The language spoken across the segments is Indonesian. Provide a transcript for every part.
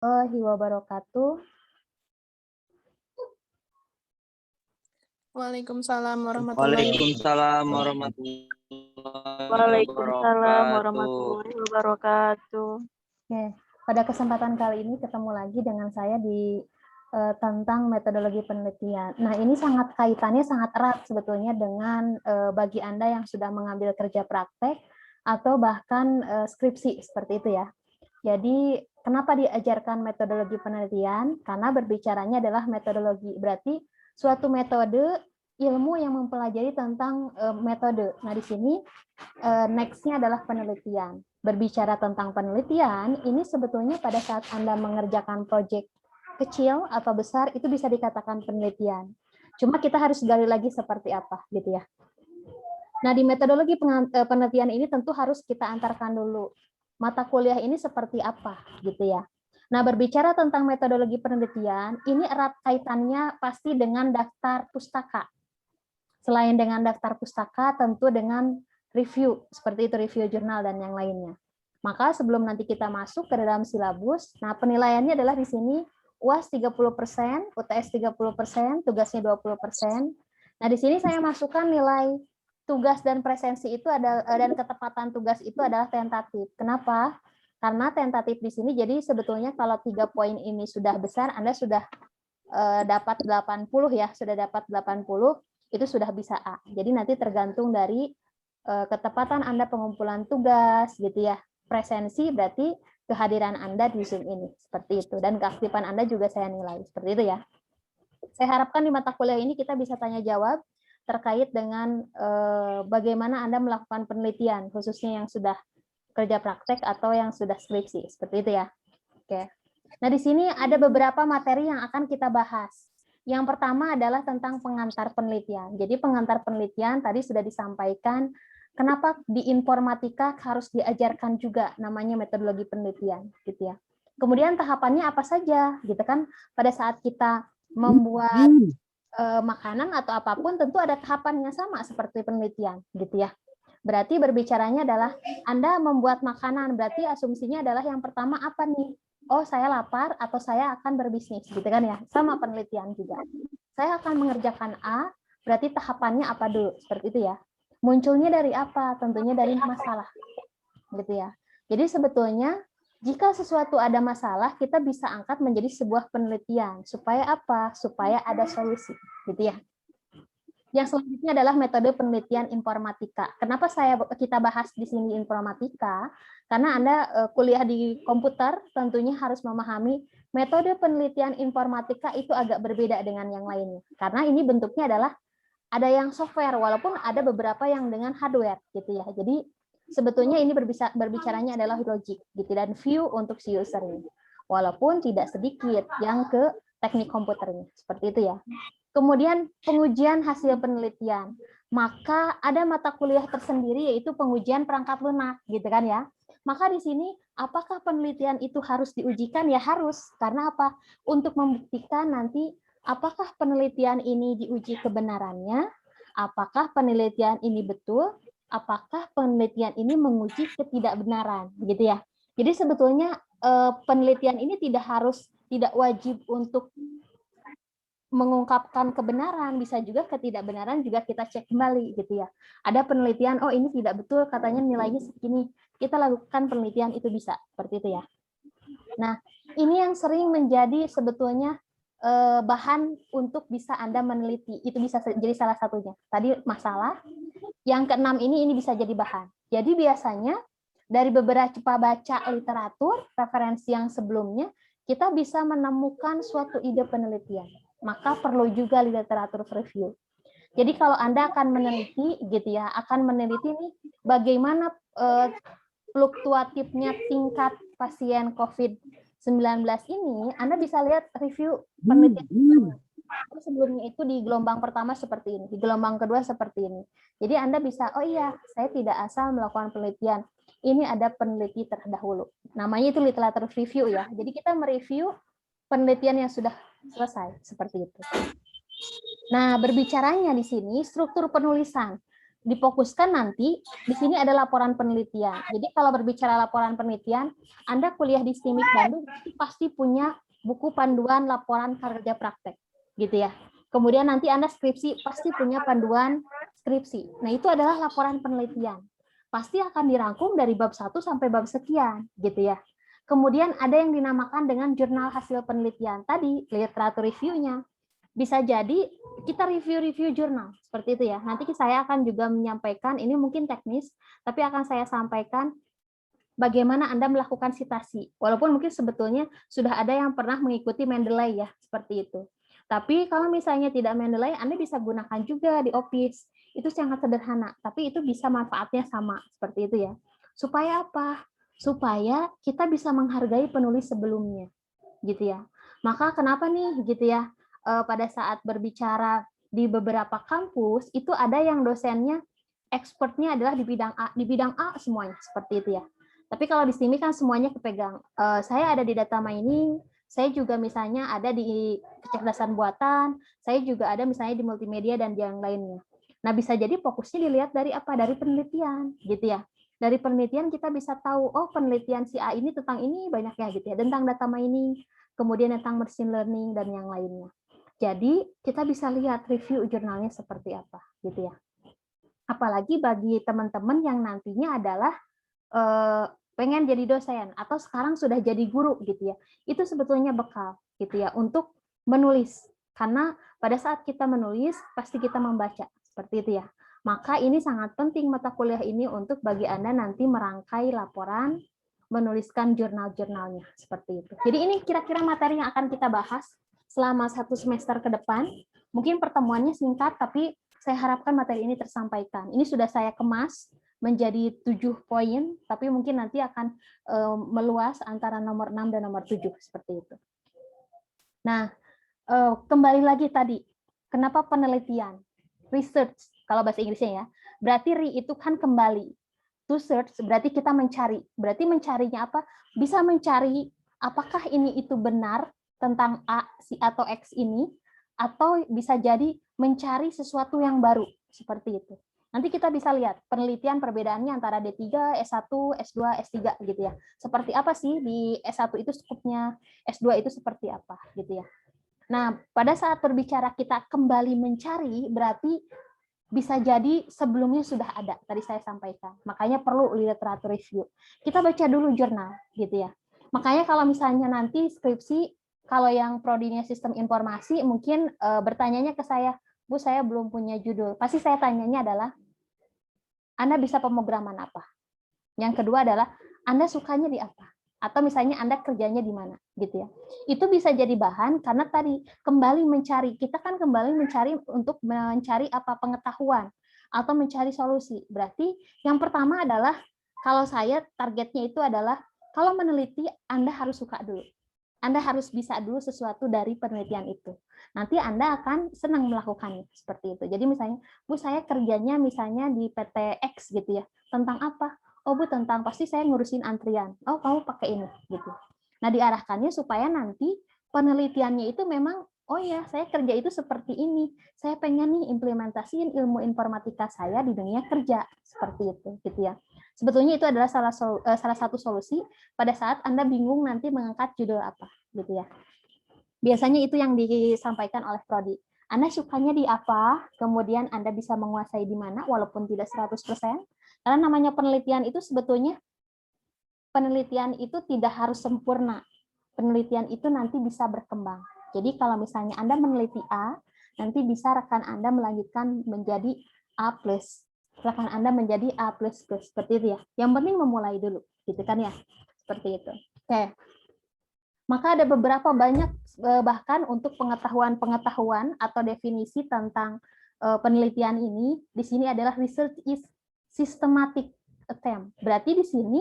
warahmatullahi wabarakatuh. Waalaikumsalam warahmatullahi warahmatullahi wabarakatuh. Oke, pada kesempatan kali ini ketemu lagi dengan saya di tentang metodologi penelitian. Nah, ini kaitannya sangat erat sebetulnya dengan bagi Anda yang sudah mengambil kerja praktek atau bahkan skripsi seperti itu ya. Jadi, kenapa diajarkan metodologi penelitian? Karena berbicaranya adalah metodologi, berarti suatu metode ilmu yang mempelajari tentang metode. Nah, di sini next-nya adalah penelitian. Berbicara tentang penelitian, ini sebetulnya pada saat Anda mengerjakan proyek kecil atau besar, itu bisa dikatakan penelitian. Cuma kita harus gali lagi seperti apa, gitu ya. Nah, di metodologi penelitian ini tentu harus kita antarkan dulu. Mata kuliah ini seperti apa, gitu ya. Nah, berbicara tentang metodologi penelitian, ini erat kaitannya pasti dengan daftar pustaka. Selain dengan daftar pustaka, tentu dengan review, seperti itu review jurnal dan yang lainnya. Maka sebelum nanti kita masuk ke dalam silabus, nah penilaiannya adalah di sini UAS 30%, UTS 30%, tugasnya 20%. Nah, di sini saya masukkan nilai tugas dan presensi itu dan ketepatan tugas itu adalah tentatif. Kenapa? Karena tentatif di sini, jadi sebetulnya kalau 3 poin ini sudah besar, Anda sudah dapat 80 ya, sudah dapat 80, itu sudah bisa A. Jadi nanti tergantung dari ketepatan Anda pengumpulan tugas, gitu ya. Presensi berarti kehadiran Anda di Zoom ini, seperti itu. Dan keaktifan Anda juga saya nilai, seperti itu ya. Saya harapkan di mata kuliah ini kita bisa tanya jawab terkait dengan bagaimana Anda melakukan penelitian, khususnya yang sudah kerja praktek atau yang sudah skripsi, seperti itu ya. Oke. Nah, di sini ada beberapa materi yang akan kita bahas. Yang pertama adalah tentang pengantar penelitian. Jadi pengantar penelitian tadi sudah disampaikan, kenapa di informatika harus diajarkan juga namanya metodologi penelitian, gitu ya. Kemudian tahapannya apa saja, gitu kan? Pada saat kita membuat makanan atau apapun tentu ada tahapan yang sama seperti penelitian, gitu ya. Berarti berbicaranya adalah Anda membuat makanan, berarti asumsinya adalah yang pertama apa nih? Oh, saya lapar atau saya akan berbisnis, gitu kan ya. Sama penelitian juga. Saya akan mengerjakan A, berarti tahapannya apa dulu? Seperti itu ya. Munculnya dari apa? Tentunya dari masalah. Gitu ya. Jadi sebetulnya jika sesuatu ada masalah, kita bisa angkat menjadi sebuah penelitian. Supaya apa? Supaya ada solusi, gitu ya. Yang selanjutnya adalah metode penelitian informatika. Kenapa kita bahas di sini informatika? Karena Anda kuliah di komputer tentunya harus memahami metode penelitian informatika itu agak berbeda dengan yang lainnya. Karena ini bentuknya adalah ada yang software, walaupun ada beberapa yang dengan hardware, gitu ya. Jadi sebetulnya ini berbicaranya adalah logic, gitu, dan view untuk si usernya. Walaupun tidak sedikit yang ke teknik komputernya, seperti itu ya. Kemudian pengujian hasil penelitian. Maka ada mata kuliah tersendiri yaitu pengujian perangkat lunak, gitu kan ya. Maka di sini apakah penelitian itu harus diujikan? Ya harus. Karena apa? Untuk membuktikan nanti apakah penelitian ini diuji kebenarannya, apakah penelitian ini betul, apakah penelitian ini menguji ketidakbenaran, gitu ya. Jadi sebetulnya penelitian ini tidak wajib untuk mengungkapkan kebenaran, bisa juga ketidakbenaran juga kita cek kembali, gitu ya. Ada penelitian, oh ini tidak betul, katanya nilainya segini, kita lakukan penelitian, itu bisa seperti itu ya. Nah, ini yang sering menjadi sebetulnya bahan untuk bisa Anda meneliti, itu bisa jadi salah satunya. Tadi masalah, yang keenam ini bisa jadi bahan. Jadi biasanya dari beberapa baca literatur, referensi yang sebelumnya, kita bisa menemukan suatu ide penelitian. Maka perlu juga literatur review. Jadi kalau Anda akan meneliti, gitu ya, akan meneliti nih bagaimana fluktuatifnya tingkat pasien COVID-19 ini, Anda bisa lihat review penelitian sebelumnya itu di gelombang pertama seperti ini, di gelombang kedua seperti ini. Jadi Anda bisa, oh iya, saya tidak asal melakukan penelitian. Ini ada peneliti terdahulu. Namanya itu literatur review ya. Jadi kita mereview penelitian yang sudah selesai, seperti itu. Nah, berbicaranya di sini struktur penulisan. difokuskan nanti di sini ada laporan penelitian. Jadi kalau berbicara laporan penelitian, Anda kuliah di STIMIK Bandung pasti punya buku panduan laporan kerja praktek, gitu ya. Kemudian nanti Anda skripsi pasti punya panduan skripsi. Nah, itu adalah laporan penelitian. Pasti akan dirangkum dari bab 1 sampai bab sekian, gitu ya. Kemudian ada yang dinamakan dengan jurnal hasil penelitian. Tadi literatur review-nya. Bisa jadi kita review jurnal seperti itu ya. Nanti saya akan juga menyampaikan, ini mungkin teknis, tapi akan saya sampaikan bagaimana Anda melakukan sitasi. Walaupun mungkin sebetulnya sudah ada yang pernah mengikuti Mendeley ya, seperti itu. Tapi kalau misalnya tidak Mendeley, Anda bisa gunakan juga di Office. Itu sangat sederhana, tapi itu bisa manfaatnya sama, seperti itu ya. Supaya apa? Supaya kita bisa menghargai penulis sebelumnya, gitu ya. Maka kenapa nih, gitu ya, pada saat berbicara di beberapa kampus, itu ada yang dosennya expertnya adalah di bidang A semuanya, seperti itu ya. Tapi kalau di sini kan semuanya kepegang. Saya ada di data mining, saya juga misalnya ada di kecerdasan buatan, saya juga ada misalnya di multimedia dan yang lainnya. Nah, bisa jadi fokusnya dilihat dari apa? Dari penelitian, gitu ya. Dari penelitian kita bisa tahu, oh penelitian si A ini tentang ini banyak ya, gitu ya, tentang data mining, kemudian tentang machine learning dan yang lainnya. Jadi kita bisa lihat review jurnalnya seperti apa, gitu ya. Apalagi bagi teman-teman yang nantinya adalah pengen jadi dosen atau sekarang sudah jadi guru, gitu ya. Itu sebetulnya bekal, gitu ya, untuk menulis. Karena pada saat kita menulis pasti kita membaca, seperti itu ya. Maka ini sangat penting mata kuliah ini untuk bagi Anda nanti merangkai laporan, menuliskan jurnal-jurnalnya, seperti itu. Jadi ini kira-kira materi yang akan kita bahas selama 1 semester ke depan. Mungkin pertemuannya singkat, tapi saya harapkan materi ini tersampaikan. Ini sudah saya kemas menjadi 7 poin, tapi mungkin nanti akan meluas antara nomor 6 dan nomor 7, seperti itu. Nah, kembali lagi tadi, kenapa penelitian? Research, kalau bahasa Inggrisnya ya. Berarti re itu kan kembali. To search, berarti kita mencari. Berarti mencarinya apa? Bisa mencari apakah ini itu benar tentang A, si atau X ini, atau bisa jadi mencari sesuatu yang baru, seperti itu. Nanti kita bisa lihat penelitian perbedaannya antara D3, S1, S2, S3 gitu ya. Seperti apa sih di S1 itu skupnya, S2 itu seperti apa gitu ya. Nah, pada saat berbicara kita kembali mencari, berarti bisa jadi sebelumnya sudah ada, tadi saya sampaikan. Makanya perlu literatur review. Kita baca dulu jurnal gitu ya. Makanya kalau misalnya nanti skripsi, kalau yang prodinya sistem informasi, mungkin bertanyanya ke saya, Bu, saya belum punya judul. Pasti saya tanyanya adalah, Anda bisa pemrograman apa? Yang kedua adalah, Anda sukanya di apa? Atau misalnya Anda kerjanya di mana, gitu ya. Itu bisa jadi bahan karena tadi kembali mencari. Kita kan kembali mencari untuk mencari apa pengetahuan atau mencari solusi. Berarti yang pertama adalah kalau saya targetnya itu adalah kalau meneliti Anda harus suka dulu. Anda harus bisa dulu sesuatu dari penelitian itu. Nanti Anda akan senang melakukannya seperti itu. Jadi misalnya, Bu, saya kerjanya misalnya di PT X gitu ya. Tentang apa? Oh, Bu, tentang pasti saya ngurusin antrian. Oh, kamu pakai ini gitu. Nah, diarahkannya supaya nanti penelitiannya itu memang, oh ya, saya kerja itu seperti ini. Saya pengen nih implementasiin ilmu informatika saya di dunia kerja seperti itu gitu ya. Sebetulnya itu adalah salah satu solusi pada saat Anda bingung nanti mengangkat judul apa, gitu ya. Biasanya itu yang disampaikan oleh prodi. Anda sukanya di apa, kemudian Anda bisa menguasai di mana, walaupun tidak 100%, karena namanya penelitian itu sebetulnya, penelitian itu tidak harus sempurna. Penelitian itu nanti bisa berkembang. Jadi kalau misalnya Anda meneliti A, nanti bisa rekan Anda melanjutkan menjadi A+. Rekan Anda menjadi A++, seperti itu ya. Yang penting memulai dulu, gitu kan ya. Seperti itu. Oke. Maka ada beberapa banyak bahkan untuk pengetahuan atau definisi tentang penelitian ini. Di sini adalah research is systematic attempt. Berarti di sini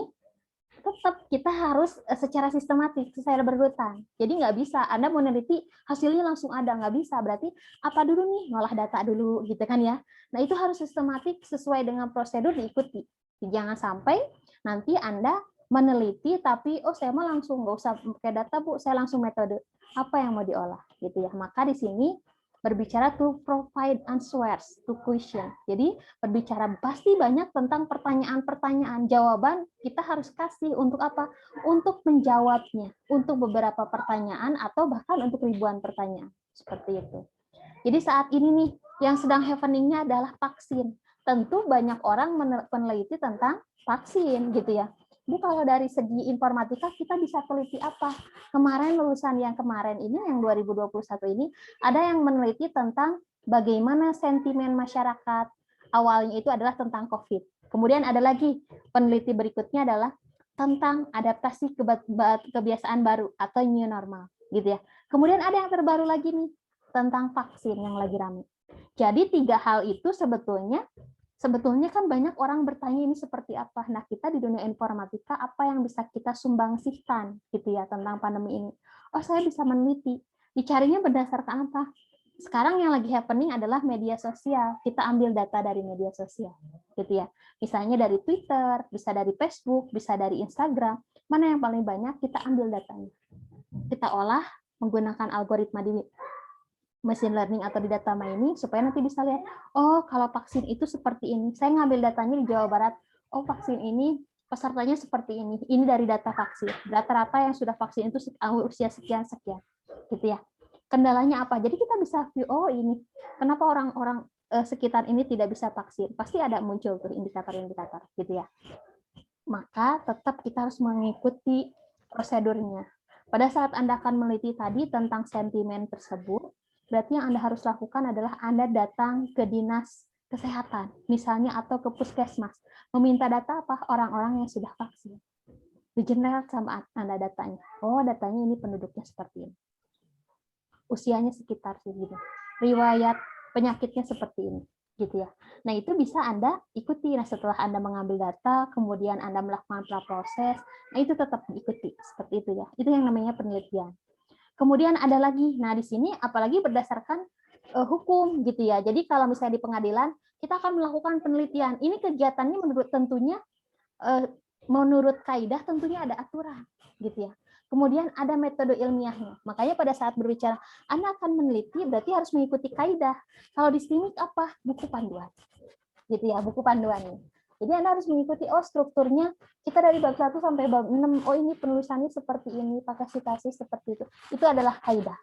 tetap kita harus secara sistematik, secara berurutan. Jadi nggak bisa, Anda mau meneliti hasilnya langsung ada, nggak bisa. Berarti apa dulu nih? Ngolah data dulu, gitu kan ya. Nah, itu harus sistematik sesuai dengan prosedur diikuti. Jangan sampai nanti Anda meneliti, tapi oh saya mau langsung, nggak usah pakai data Bu, saya langsung metode. Apa yang mau diolah, gitu ya. Maka di sini berbicara to provide answers to question. Jadi berbicara pasti banyak tentang pertanyaan-pertanyaan. Jawaban kita harus kasih untuk apa? Untuk menjawabnya, untuk beberapa pertanyaan atau bahkan untuk ribuan pertanyaan. Seperti itu. Jadi saat ini nih yang sedang happening-nya adalah vaksin. Tentu banyak orang meneliti tentang vaksin gitu ya. Bu, kalau dari segi informatika kita bisa teliti apa? Kemarin lulusan yang kemarin ini, yang 2021 ini, ada yang meneliti tentang bagaimana sentimen masyarakat. Awalnya itu adalah tentang COVID. Kemudian ada lagi peneliti berikutnya adalah tentang adaptasi kebiasaan baru atau new normal, gitu ya. Kemudian ada yang terbaru lagi nih tentang vaksin yang lagi ramai. Jadi 3 hal itu sebetulnya kan banyak orang bertanya ini seperti apa. Nah, kita di dunia informatika apa yang bisa kita sumbangsihkan gitu ya tentang pandemi ini. Oh, saya bisa meneliti. Dicarinya berdasarkan apa? Sekarang yang lagi happening adalah media sosial. Kita ambil data dari media sosial gitu ya. Misalnya dari Twitter, bisa dari Facebook, bisa dari Instagram. Mana yang paling banyak kita ambil datanya. Kita olah menggunakan algoritma di machine learning atau di data mining supaya nanti bisa lihat, oh kalau vaksin itu seperti ini. Saya ngambil datanya di Jawa Barat, oh vaksin ini pesertanya seperti ini. Ini dari data vaksin. Rata-rata yang sudah vaksin itu usia sekian-sekian. Gitu ya. Kendalanya apa? Jadi kita bisa view, oh ini. Kenapa orang-orang sekitar ini tidak bisa vaksin? Pasti ada muncul tuh indikator-indikator gitu ya. Maka tetap kita harus mengikuti prosedurnya. Pada saat Anda akan meneliti tadi tentang sentimen tersebut, berarti yang Anda harus lakukan adalah Anda datang ke dinas kesehatan, misalnya atau ke puskesmas, meminta data apa? Orang-orang yang sudah vaksin. Di-generate sama Anda datanya. Oh, datanya ini penduduknya seperti ini. Usianya sekitar segitu. Riwayat penyakitnya seperti ini. Gitu ya. Nah, itu bisa Anda ikuti. Nah, setelah Anda mengambil data, kemudian Anda melakukan praproses, nah itu tetap diikuti. Seperti itu ya. Itu yang namanya penelitian. Kemudian ada lagi, nah di sini apalagi berdasarkan hukum gitu ya. Jadi kalau misalnya di pengadilan, kita akan melakukan penelitian. Ini kegiatannya menurut kaidah tentunya ada aturan gitu ya. Kemudian ada metode ilmiahnya. Makanya pada saat berbicara, Anda akan meneliti berarti harus mengikuti kaidah. Kalau di sini apa? Buku panduan. Gitu ya, buku panduannya. Jadi Anda harus mengikuti, oh strukturnya kita dari bab 1 sampai bab 6, oh ini penulisannya seperti ini, pakai citasi seperti itu. Itu adalah kaidah.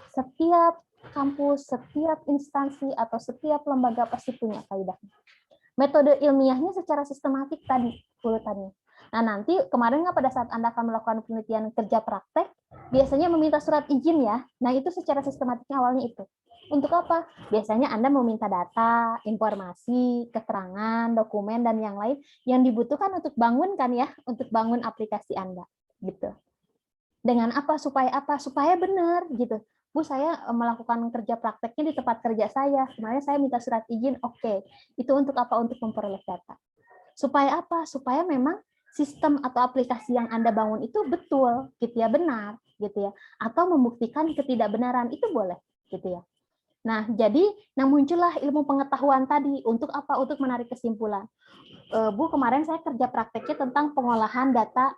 Setiap kampus, setiap instansi, atau setiap lembaga pasti punya kaidahnya. Metode ilmiahnya secara sistematik tadi, urutannya. Nah, nanti kemarin nggak pada saat Anda akan melakukan penelitian kerja praktek, biasanya meminta surat izin ya. Nah, itu secara sistematiknya awalnya itu. Untuk apa? Biasanya Anda meminta data, informasi, keterangan, dokumen, dan yang lain yang dibutuhkan untuk bangun kan ya, untuk bangun aplikasi Anda. Gitu. Dengan apa? Supaya benar gitu. Bu, saya melakukan kerja prakteknya di tempat kerja saya. Kemarin saya minta surat izin, oke. Itu untuk apa? Untuk memperoleh data. Supaya apa? Supaya memang sistem atau aplikasi yang Anda bangun itu betul, gitu ya, benar, gitu ya. Atau membuktikan ketidakbenaran, itu boleh, gitu ya. Nah, jadi muncullah ilmu pengetahuan tadi untuk apa? Untuk menarik kesimpulan. Bu, kemarin saya kerja prakteknya tentang pengolahan data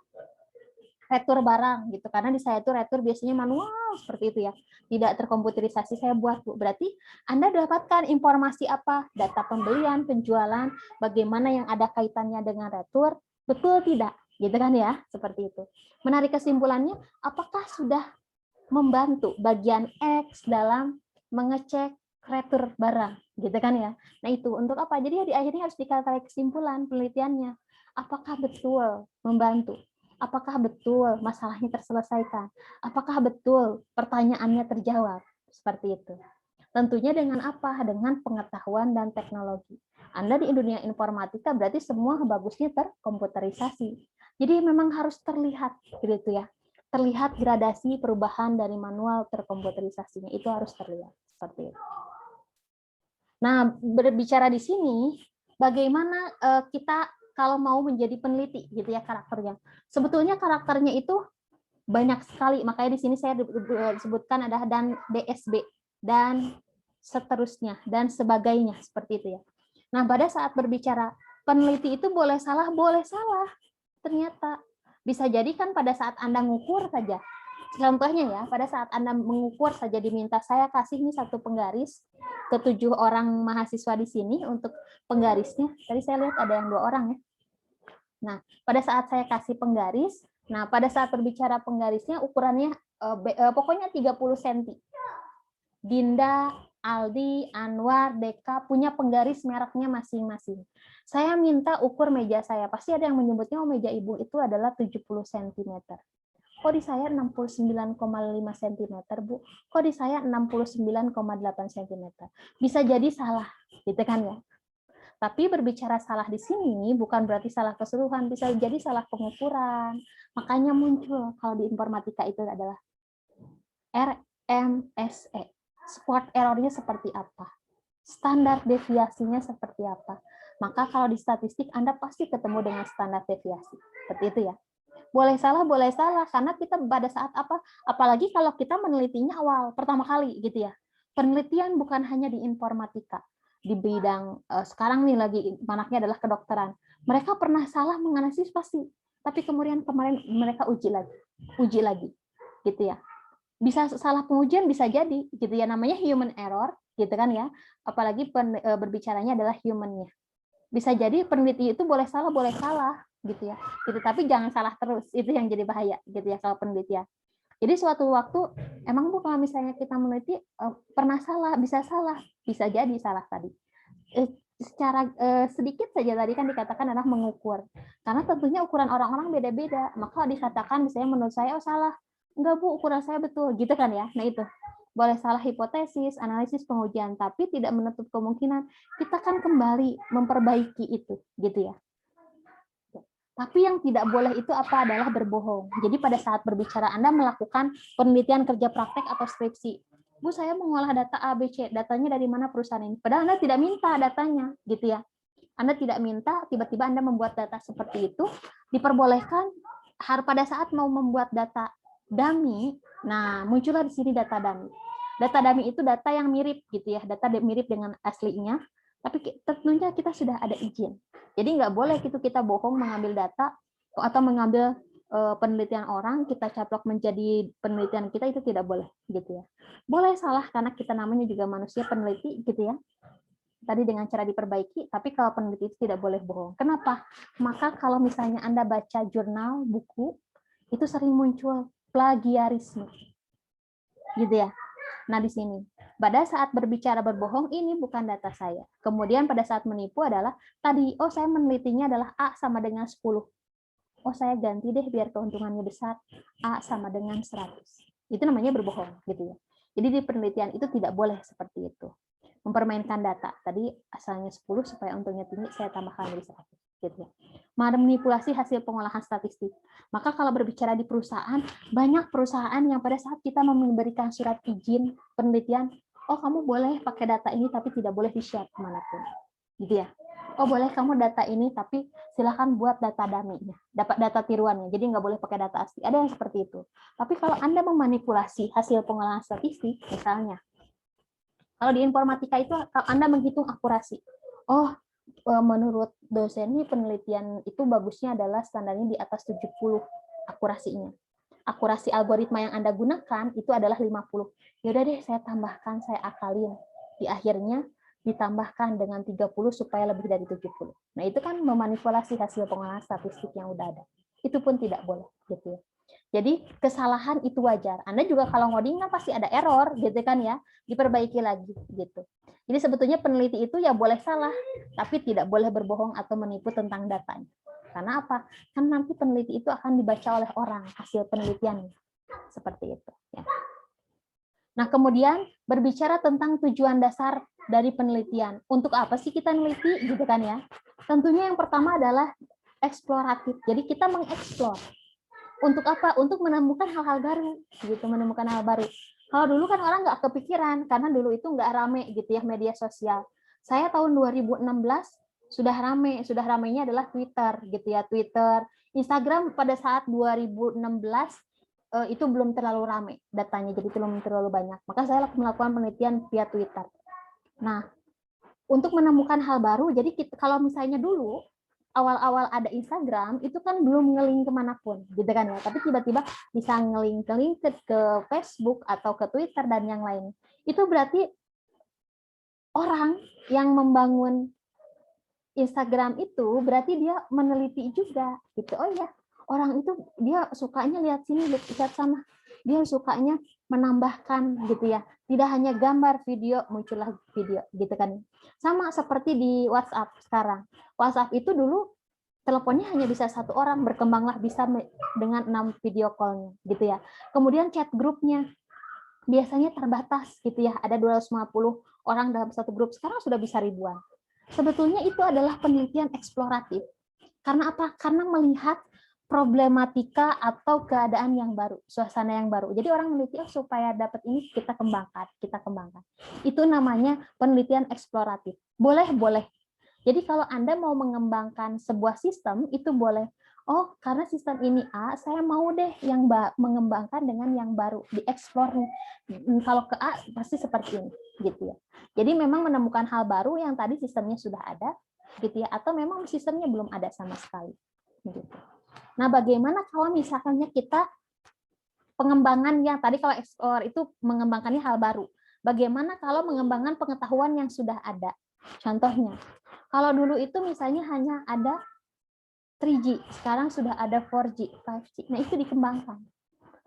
retur barang gitu. Karena di saya itu retur biasanya manual seperti itu ya. Tidak terkomputerisasi saya buat, Bu. Berarti Anda dapatkan informasi apa? Data pembelian, penjualan, bagaimana yang ada kaitannya dengan retur, betul tidak? Gitu kan ya, seperti itu. Menarik kesimpulannya, apakah sudah membantu bagian X dalam mengecek retur barang, gitu kan ya. Nah itu untuk apa? Jadi di akhirnya harus dikatakan kesimpulan penelitiannya. Apakah betul membantu? Apakah betul masalahnya terselesaikan? Apakah betul pertanyaannya terjawab? Seperti itu. Tentunya dengan apa? Dengan pengetahuan dan teknologi. Anda di dunia informatika berarti semua bagusnya terkomputerisasi. Jadi memang harus terlihat gitu ya. Terlihat gradasi perubahan dari manual terkomputerisasinya, itu harus terlihat seperti itu. Nah, berbicara di sini, bagaimana kita kalau mau menjadi peneliti, gitu ya karakternya. Sebetulnya karakternya itu banyak sekali, makanya di sini saya sebutkan ada dan DSB dan seterusnya dan sebagainya seperti itu ya. Nah, pada saat berbicara peneliti itu boleh salah, ternyata. Bisa jadi kan pada saat Anda ngukur saja, Contohnya ya, pada saat Anda mengukur saja diminta saya kasih ini satu penggaris ke 7 orang mahasiswa di sini untuk penggarisnya. Tadi saya lihat ada yang 2 orang ya. Nah, pada saat saya kasih penggaris, nah pada saat berbicara penggarisnya ukurannya pokoknya 30 cm. Dinda, Aldi, Anwar, Deka punya penggaris mereknya masing-masing. Saya minta ukur meja saya. Pasti ada yang menyebutnya meja ibu itu adalah 70 cm. Kok di saya 69,5 cm, Bu? Kok di saya 69,8 cm? Bisa jadi salah, gitu kan ya. Tapi berbicara salah di sini bukan berarti salah keseluruhan, bisa jadi salah pengukuran. Makanya muncul kalau di informatika itu adalah RMSE. Square error-nya seperti apa? Standar deviasinya seperti apa? Maka kalau di statistik Anda pasti ketemu dengan standar deviasi. Seperti itu ya. Boleh salah, karena kita pada saat apa, apalagi kalau kita menelitinya awal, pertama kali gitu ya. Penelitian bukan hanya di informatika, di bidang sekarang nih lagi manaknya adalah kedokteran. Mereka pernah salah menganalisis pasti, tapi kemudian kemarin mereka uji lagi, gitu ya. Bisa salah pengujian bisa jadi, gitu ya, namanya human error, gitu kan ya. Apalagi berbicaranya adalah human-nya. Bisa jadi peneliti itu boleh salah, gitu ya. Gitu, tapi jangan salah terus, itu yang jadi bahaya, gitu ya kalau penelitian. Jadi suatu waktu emang Bu kalau misalnya kita meneliti pernah salah, bisa jadi salah tadi. Secara sedikit saja tadi kan dikatakan adalah mengukur. Karena tentunya ukuran orang-orang beda-beda. Maka dikatakan misalnya menurut saya oh salah. Enggak Bu, ukuran saya betul, gitu kan ya. Nah itu. Boleh salah hipotesis, analisis, pengujian, tapi tidak menutup kemungkinan kita kan kembali memperbaiki itu, gitu ya. Tapi yang tidak boleh itu apa adalah berbohong. Jadi pada saat berbicara Anda melakukan penelitian kerja praktek atau skripsi, Bu saya mengolah data ABC, datanya dari mana perusahaan ini? Padahal Anda tidak minta datanya, gitu ya. Anda tidak minta, tiba-tiba Anda membuat data seperti itu, diperbolehkan pada saat mau membuat data dummy, nah muncullah di sini data dummy. Data dummy itu data yang mirip gitu ya, data mirip dengan aslinya, tapi tentunya kita sudah ada izin. Jadi nggak boleh gitu kita bohong mengambil data atau mengambil penelitian orang kita caplok menjadi penelitian kita, itu tidak boleh gitu ya. Boleh salah karena kita namanya juga manusia peneliti gitu ya. Tadi dengan cara diperbaiki, tapi kalau peneliti itu tidak boleh bohong. Kenapa? Maka kalau misalnya Anda baca jurnal, buku, itu sering muncul plagiarisme. Gitu ya. Nah, di sini pada saat berbicara berbohong ini bukan data saya. Kemudian pada saat menipu adalah tadi oh saya menelitinya adalah A sama dengan 10. Oh saya ganti deh biar keuntungannya besar. A sama dengan 100. Itu namanya berbohong gitu ya. Jadi di penelitian itu tidak boleh seperti itu. Mempermainkan data. Tadi asalnya 10 supaya untungnya tinggi saya tambahkan jadi 100 gitu ya. Manipulasi hasil pengolahan statistik. Maka kalau berbicara di perusahaan, banyak perusahaan yang pada saat kita memberikan surat izin penelitian, oh kamu boleh pakai data ini tapi tidak boleh di-share kemanapun. Gitu ya. Oh boleh kamu data ini tapi silakan buat data dummy-nya, dapat data tiruannya. Jadi nggak boleh pakai data asli. Ada yang seperti itu. Tapi kalau Anda memanipulasi hasil pengolahan statistik, misalnya, kalau di informatika itu Anda menghitung akurasi. Oh, menurut dosen ini penelitian itu bagusnya adalah standarnya di atas 70 akurasinya. Akurasi algoritma yang Anda gunakan itu adalah 50. Yaudah deh saya tambahkan, saya akalin. Di akhirnya ditambahkan dengan 30 supaya lebih dari 70. Nah, itu kan memanipulasi hasil pengolahan statistik yang udah ada. Itu pun tidak boleh gitu ya. Jadi kesalahan itu wajar. Anda juga kalau ngoding kan pasti ada error gitu kan ya, diperbaiki lagi gitu. Jadi sebetulnya peneliti itu ya boleh salah, tapi tidak boleh berbohong atau menipu tentang datanya. Karena apa? Kan nanti peneliti itu akan dibaca oleh orang hasil penelitiannya. Seperti itu ya. Nah, kemudian berbicara tentang tujuan dasar dari penelitian. Untuk apa sih kita neliti gitu kan ya? Tentunya yang pertama adalah eksploratif. Jadi kita mengeksplor. Untuk apa? Untuk menemukan hal-hal baru, gitu, menemukan hal baru. Kalau dulu kan orang nggak kepikiran, karena dulu itu nggak rame gitu ya media sosial. Saya tahun 2016 sudah ramenya adalah Twitter gitu ya, Twitter, Instagram pada saat 2016 itu belum terlalu rame datanya, jadi belum terlalu banyak. Maka saya melakukan penelitian via Twitter. Nah, untuk menemukan hal baru, jadi kalau misalnya dulu awal-awal ada Instagram itu kan belum nge-link kemanapun, gitu kan ya. Tapi tiba-tiba bisa nge-link ke Facebook atau ke Twitter dan yang lain. Itu berarti orang yang membangun Instagram itu berarti dia meneliti juga, gitu. Oh ya, orang itu dia sukanya lihat sini, lihat sana. Dia sukanya menambahkan, gitu ya. Tidak hanya gambar, video, muncullah video, gitu kan. Sama seperti di WhatsApp sekarang. WhatsApp itu dulu teleponnya hanya bisa satu orang, berkembanglah bisa dengan 6 video call-nya, gitu ya. Kemudian chat grupnya biasanya terbatas, gitu ya. Ada 250 orang dalam satu grup, sekarang sudah bisa ribuan. Sebetulnya itu adalah penelitian eksploratif. Karena apa? Karena melihat problematika atau keadaan yang baru, suasana yang baru. Jadi orang meneliti, oh, supaya dapat ini kita kembangkan, kita kembangkan. Itu namanya penelitian eksploratif. Boleh. Jadi kalau Anda mau mengembangkan sebuah sistem, itu boleh. Oh, karena sistem ini A, saya mau deh yang mengembangkan dengan yang baru, dieksplor nih. Kalau ke A pasti seperti ini, gitu ya. Jadi memang menemukan hal baru yang tadi sistemnya sudah ada, gitu ya, atau memang sistemnya belum ada sama sekali. Gitu. Nah, bagaimana kalau misalnya kita pengembangan yang tadi kalau eksplor itu mengembangkannya hal baru. Bagaimana kalau mengembangkan pengetahuan yang sudah ada? Contohnya, kalau dulu itu misalnya hanya ada 3G, sekarang sudah ada 4G, 5G. Nah, itu dikembangkan.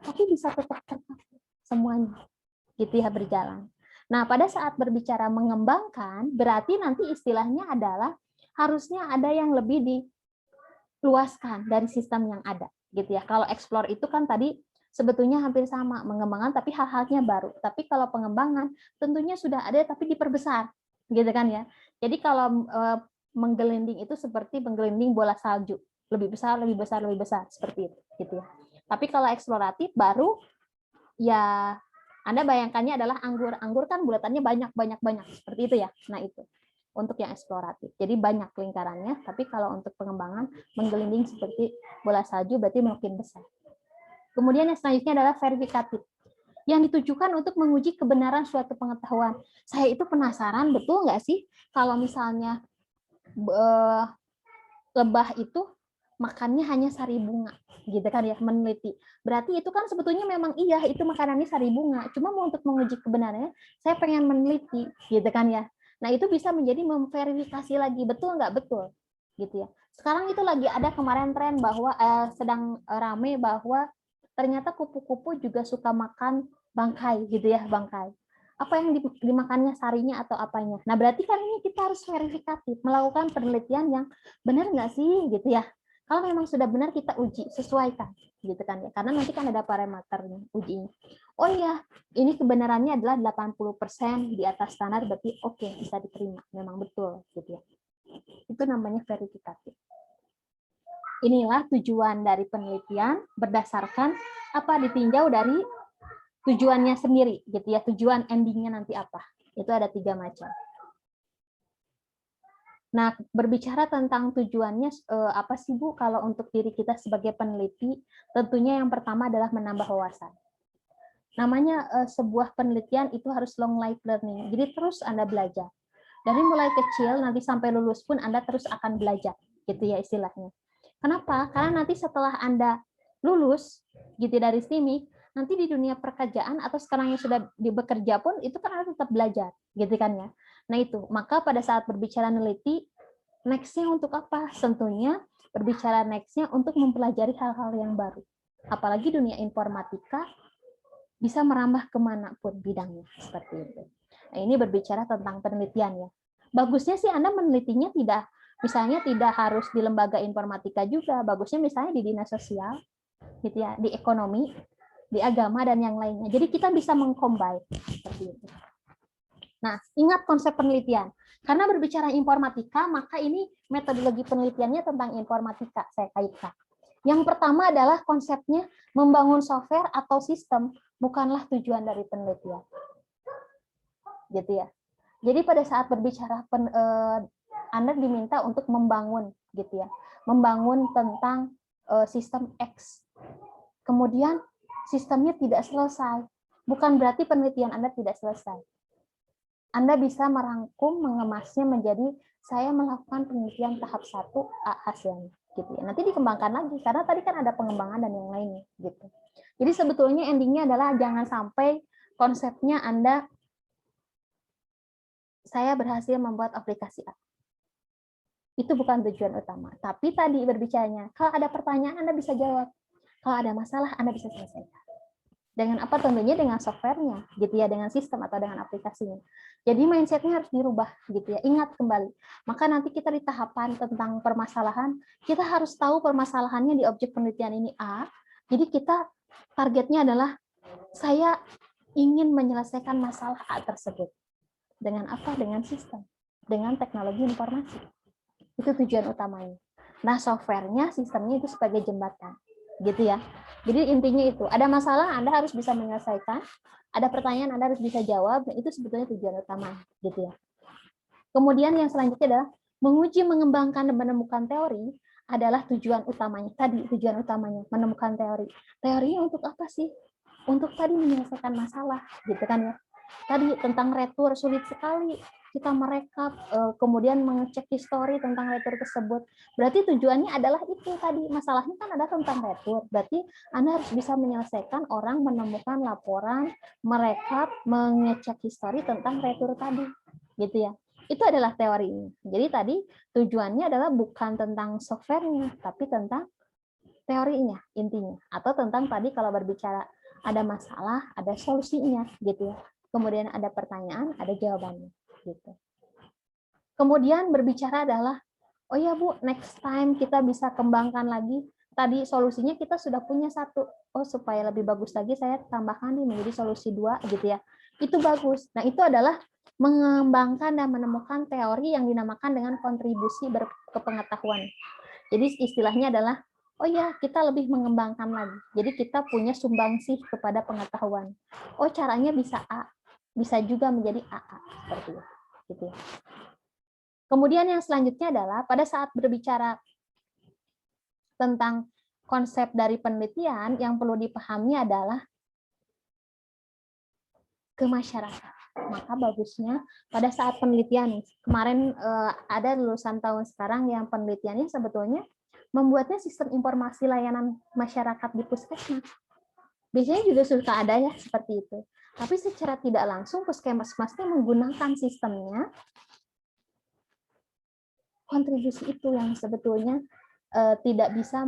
Tapi bisa tetap terpakai semuanya. Gitu ya, berjalan. Nah, pada saat berbicara mengembangkan, berarti nanti istilahnya adalah harusnya ada yang lebih diluaskan dari sistem yang ada. Gitu ya. Kalau explore itu kan tadi sebetulnya hampir sama, mengembangkan tapi hal-halnya baru. Tapi kalau pengembangan tentunya sudah ada tapi diperbesar. Gitu kan ya. Jadi kalau menggelinding itu seperti menggelinding bola salju, lebih besar, seperti itu, gitu ya. Tapi kalau eksploratif baru, ya Anda bayangkannya adalah anggur kan bulatannya banyak, seperti itu ya. Nah itu untuk yang eksploratif. Jadi banyak lingkarannya, tapi kalau untuk pengembangan menggelinding seperti bola salju berarti makin besar. Kemudian yang selanjutnya adalah verifikatif, yang ditujukan untuk menguji kebenaran suatu pengetahuan. Saya itu penasaran, betul nggak sih kalau misalnya lebah itu makannya hanya sari bunga, gitu kan ya, meneliti. Berarti itu kan sebetulnya memang iya, itu makanannya sari bunga. Cuma mau untuk menguji kebenarannya, saya pengen meneliti, gitu kan ya. Nah, itu bisa menjadi memverifikasi lagi, betul nggak betul, gitu ya. Sekarang itu lagi ada kemarin tren bahwa sedang rame bahwa ternyata kupu-kupu juga suka makan bangkai, gitu ya, bangkai. Apa yang dimakannya sarinya atau apanya. Nah, berarti kan ini kita harus verifikatif, melakukan penelitian yang benar nggak sih, gitu ya. Kalau memang sudah benar kita uji, sesuaikan, gitu kan ya. Karena nanti kan ada parameternya ujinya. Oh iya, ini kebenarannya adalah 80% di atas standar, berarti oke, bisa diterima, memang betul, gitu ya. Itu namanya verifikatif. Inilah tujuan dari penelitian berdasarkan apa ditinjau dari tujuannya sendiri, gitu ya. Tujuan endingnya nanti apa? Itu ada 3 macam. Nah, berbicara tentang tujuannya apa sih Bu? Kalau untuk diri kita sebagai peneliti, tentunya yang pertama adalah menambah wawasan. Namanya sebuah penelitian itu harus long life learning. Jadi terus Anda belajar. Dari mulai kecil nanti sampai lulus pun Anda terus akan belajar, gitu ya istilahnya. Kenapa? Karena nanti setelah Anda lulus gitu dari sini, nanti di dunia pekerjaan atau sekarang yang sudah bekerja pun itu kan Anda tetap belajar, gitu kan ya. Nah itu, maka pada saat berbicara neliti, next-nya untuk apa? Tentunya berbicara next-nya untuk mempelajari hal-hal yang baru. Apalagi dunia informatika bisa merambah kemanapun bidangnya, seperti itu. Nah, ini berbicara tentang penelitian ya. Bagusnya sih Anda menelitinya tidak, misalnya tidak harus di lembaga informatika juga, bagusnya misalnya di dinas sosial, gitu ya, di ekonomi, di agama dan yang lainnya. Jadi kita bisa mengcombine seperti itu. Nah, ingat konsep penelitian. Karena berbicara informatika, maka ini metodologi penelitiannya tentang informatika saya kaitkan. Yang pertama adalah konsepnya membangun software atau sistem bukanlah tujuan dari penelitian. Gitu ya. Jadi pada saat berbicara Anda diminta untuk membangun gitu ya. Membangun tentang sistem X. Kemudian sistemnya tidak selesai. Bukan berarti penelitian Anda tidak selesai. Anda bisa merangkum, mengemasnya menjadi saya melakukan penelitian tahap 1 A hasilnya gitu ya. Nanti dikembangkan lagi karena tadi kan ada pengembangan dan yang lainnya gitu. Jadi sebetulnya endingnya adalah jangan sampai konsepnya saya berhasil membuat aplikasi A. Itu bukan tujuan utama. Tapi tadi berbicaranya, kalau ada pertanyaan Anda bisa jawab. Kalau ada masalah Anda bisa selesaikan. Dengan apa? Tentunya dengan softwarenya, gitu ya, dengan sistem atau dengan aplikasinya. Jadi mindsetnya harus dirubah, gitu ya. Ingat kembali. Maka nanti kita di tahapan tentang permasalahan, kita harus tahu permasalahannya di objek penelitian ini A. Jadi kita targetnya adalah saya ingin menyelesaikan masalah A tersebut. Dengan apa? Dengan sistem, dengan teknologi informasi. Itu tujuan utamanya. Nah, softwarenya, sistemnya itu sebagai jembatan, gitu ya. Jadi intinya itu, ada masalah Anda harus bisa menyelesaikan, ada pertanyaan Anda harus bisa jawab, dan itu sebetulnya tujuan utama, gitu ya. Kemudian yang selanjutnya adalah menguji, mengembangkan, dan menemukan teori adalah tujuan utamanya. Tadi tujuan utamanya menemukan teori. Teorinya untuk apa sih? Untuk tadi menyelesaikan masalah, gitu kan ya. Tadi tentang retur sulit sekali kita merekap, kemudian mengecek histori tentang retur tersebut. Berarti tujuannya adalah itu tadi, masalahnya kan ada tentang retur. Berarti Anda harus bisa menyelesaikan orang menemukan laporan, merekap, mengecek histori tentang retur tadi, gitu ya. Itu adalah teorinya. Jadi tadi tujuannya adalah bukan tentang softwarenya, tapi tentang teorinya intinya. Atau tentang tadi kalau berbicara ada masalah, ada solusinya, gitu ya. Kemudian ada pertanyaan, ada jawabannya. Gitu. Kemudian berbicara adalah, oh ya Bu, next time kita bisa kembangkan lagi. Tadi solusinya kita sudah punya satu. Oh, supaya lebih bagus lagi saya tambahkan nih menjadi solusi 2 gitu ya. Itu bagus. Nah, itu adalah mengembangkan dan menemukan teori yang dinamakan dengan kontribusi berkepengetahuan. Jadi istilahnya adalah, oh ya, kita lebih mengembangkan lagi. Jadi kita punya sumbangsih kepada pengetahuan. Oh, caranya bisa A, bisa juga menjadi AA seperti itu. Gitu. Kemudian yang selanjutnya adalah pada saat berbicara tentang konsep dari penelitian, yang perlu dipahami adalah ke masyarakat. Maka bagusnya pada saat penelitian, kemarin ada lulusan tahun sekarang yang penelitiannya sebetulnya membuatnya sistem informasi layanan masyarakat di puskesmas. Biasanya juga suka ada ya seperti itu. Tapi secara tidak langsung puskesmasnya menggunakan sistemnya, kontribusi itu yang sebetulnya tidak bisa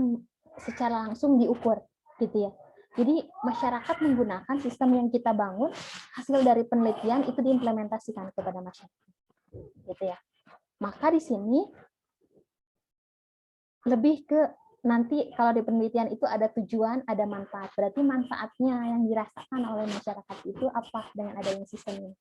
secara langsung diukur, gitu ya. Jadi masyarakat menggunakan sistem yang kita bangun, hasil dari penelitian itu diimplementasikan kepada masyarakat, gitu ya. Maka di sini lebih ke nanti kalau di penelitian itu ada tujuan, ada manfaat. Berarti manfaatnya yang dirasakan oleh masyarakat itu apa dengan adanya sistemnya.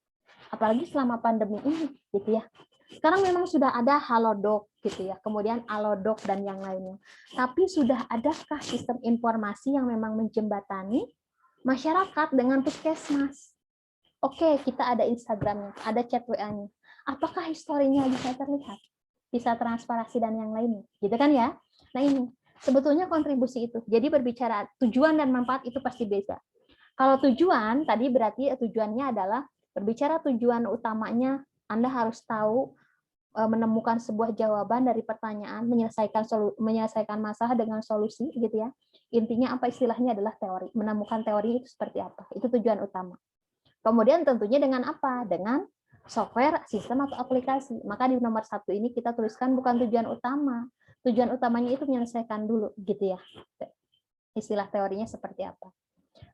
Apalagi selama pandemi ini, gitu ya. Sekarang memang sudah ada Halodoc, gitu ya. Kemudian Alodoc dan yang lainnya. Tapi sudah adakah sistem informasi yang memang menjembatani masyarakat dengan puskesmas? Oke, kita ada Instagramnya, ada chat WA-nya. Apakah historinya bisa terlihat? Bisa transparansi dan yang lainnya, gitu kan ya? Nah ini sebetulnya kontribusi itu. Jadi berbicara tujuan dan manfaat itu pasti beda. Kalau tujuan tadi berarti tujuannya adalah berbicara tujuan utamanya, Anda harus tahu menemukan sebuah jawaban dari pertanyaan, menyelesaikan masalah dengan solusi, gitu ya. Intinya apa istilahnya adalah teori, menemukan teori itu seperti apa. Itu tujuan utama. Kemudian tentunya dengan apa? Dengan software, sistem atau aplikasi. Maka di nomor 1 ini kita tuliskan bukan tujuan utama. Tujuan utamanya itu menyelesaikan dulu, gitu ya. Istilah teorinya seperti apa.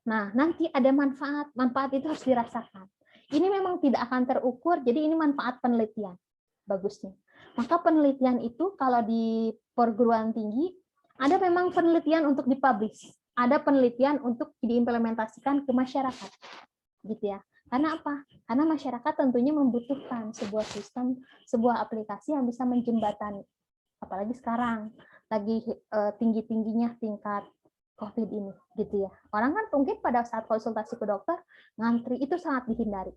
Nah, nanti ada manfaat. Manfaat itu harus dirasakan. Ini memang tidak akan terukur, jadi ini manfaat penelitian. Bagusnya. Maka penelitian itu kalau di perguruan tinggi, ada memang penelitian untuk dipublish. Ada penelitian untuk diimplementasikan ke masyarakat. Gitu ya. Karena apa? Karena masyarakat tentunya membutuhkan sebuah sistem, sebuah aplikasi yang bisa menjembatani. Apalagi sekarang, lagi tinggi-tingginya tingkat COVID ini, gitu ya. Orang kan mungkin pada saat konsultasi ke dokter, ngantri itu sangat dihindari.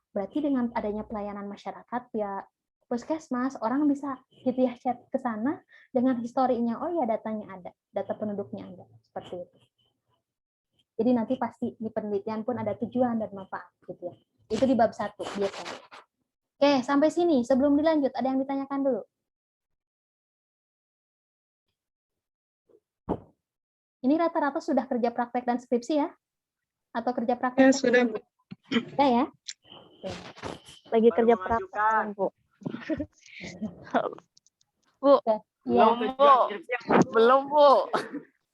Berarti dengan adanya pelayanan masyarakat, ya puskesmas, orang bisa gitu ya chat ke sana dengan historinya, oh ya datanya ada, data penduduknya ada, seperti itu. Jadi nanti pasti di penelitian pun ada tujuan dan manfaat, gitu ya. Itu di bab 1 biasanya. Oke, sampai sini. Sebelum dilanjut, ada yang ditanyakan dulu? Ini rata-rata sudah kerja praktek dan skripsi ya? Atau kerja praktek? Ya, sudah, Bu. Sudah ya? Lagi Baru kerja mengajukan. praktek, Bu. Bu, Sudah. belum, Iya, Bu. Belum, Bu.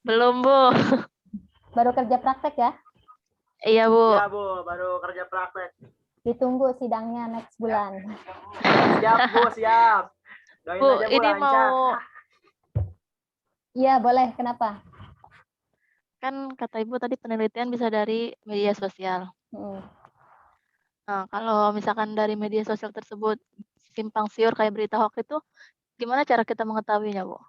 Belum, Bu. baru kerja praktek ya? Iya, Bu. Ya Bu, baru kerja praktek. Ditunggu sidangnya next bulan. Siap Bu, siap. Doain Bu, aja Bu ini lancar. mau, Iya, boleh. Kenapa? kan kata Ibu tadi penelitian bisa dari media sosial. Hmm. Nah, kalau misalkan dari media sosial tersebut simpang siur kayak berita hoax itu, gimana cara kita mengetahuinya, Bu?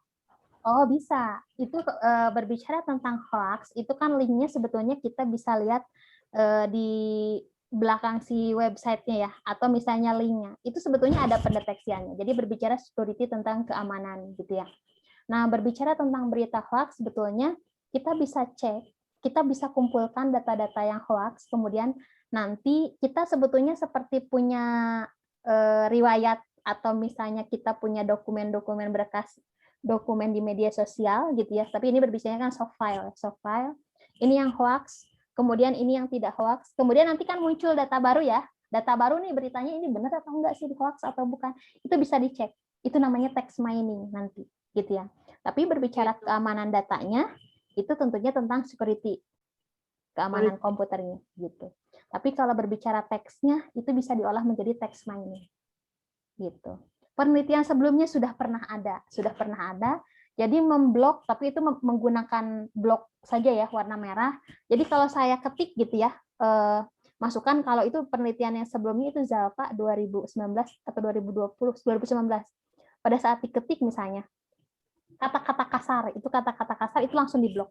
Oh, bisa. Itu berbicara tentang hoax, itu kan linknya sebetulnya kita bisa lihat di belakang si websitenya ya, atau misalnya linknya. Itu sebetulnya ada pendeteksiannya. Jadi berbicara security tentang keamanan gitu ya. Nah, berbicara tentang berita hoax, sebetulnya kita bisa cek, kita bisa kumpulkan data-data yang hoax, kemudian nanti kita sebetulnya seperti punya riwayat atau misalnya kita punya dokumen-dokumen berkas dokumen di media sosial gitu ya. Tapi ini berbicara kan soft file. Ini yang hoax, kemudian ini yang tidak hoax. Kemudian nanti kan muncul data baru ya. Data baru nih beritanya ini benar atau enggak sih hoax atau bukan. Itu bisa dicek. Itu namanya text mining nanti gitu ya. Tapi berbicara keamanan datanya itu tentunya tentang security. Keamanan komputernya gitu. Tapi kalau berbicara teksnya itu bisa diolah menjadi text mining. Gitu. Penelitian sebelumnya sudah pernah ada. Jadi memblok, tapi itu menggunakan blok saja ya, warna merah. Jadi kalau saya ketik gitu ya, masukkan kalau itu penelitian yang sebelumnya itu Zalpa 2019 atau 2020, 2019. Pada saat diketik misalnya, kata-kata kasar itu langsung diblok.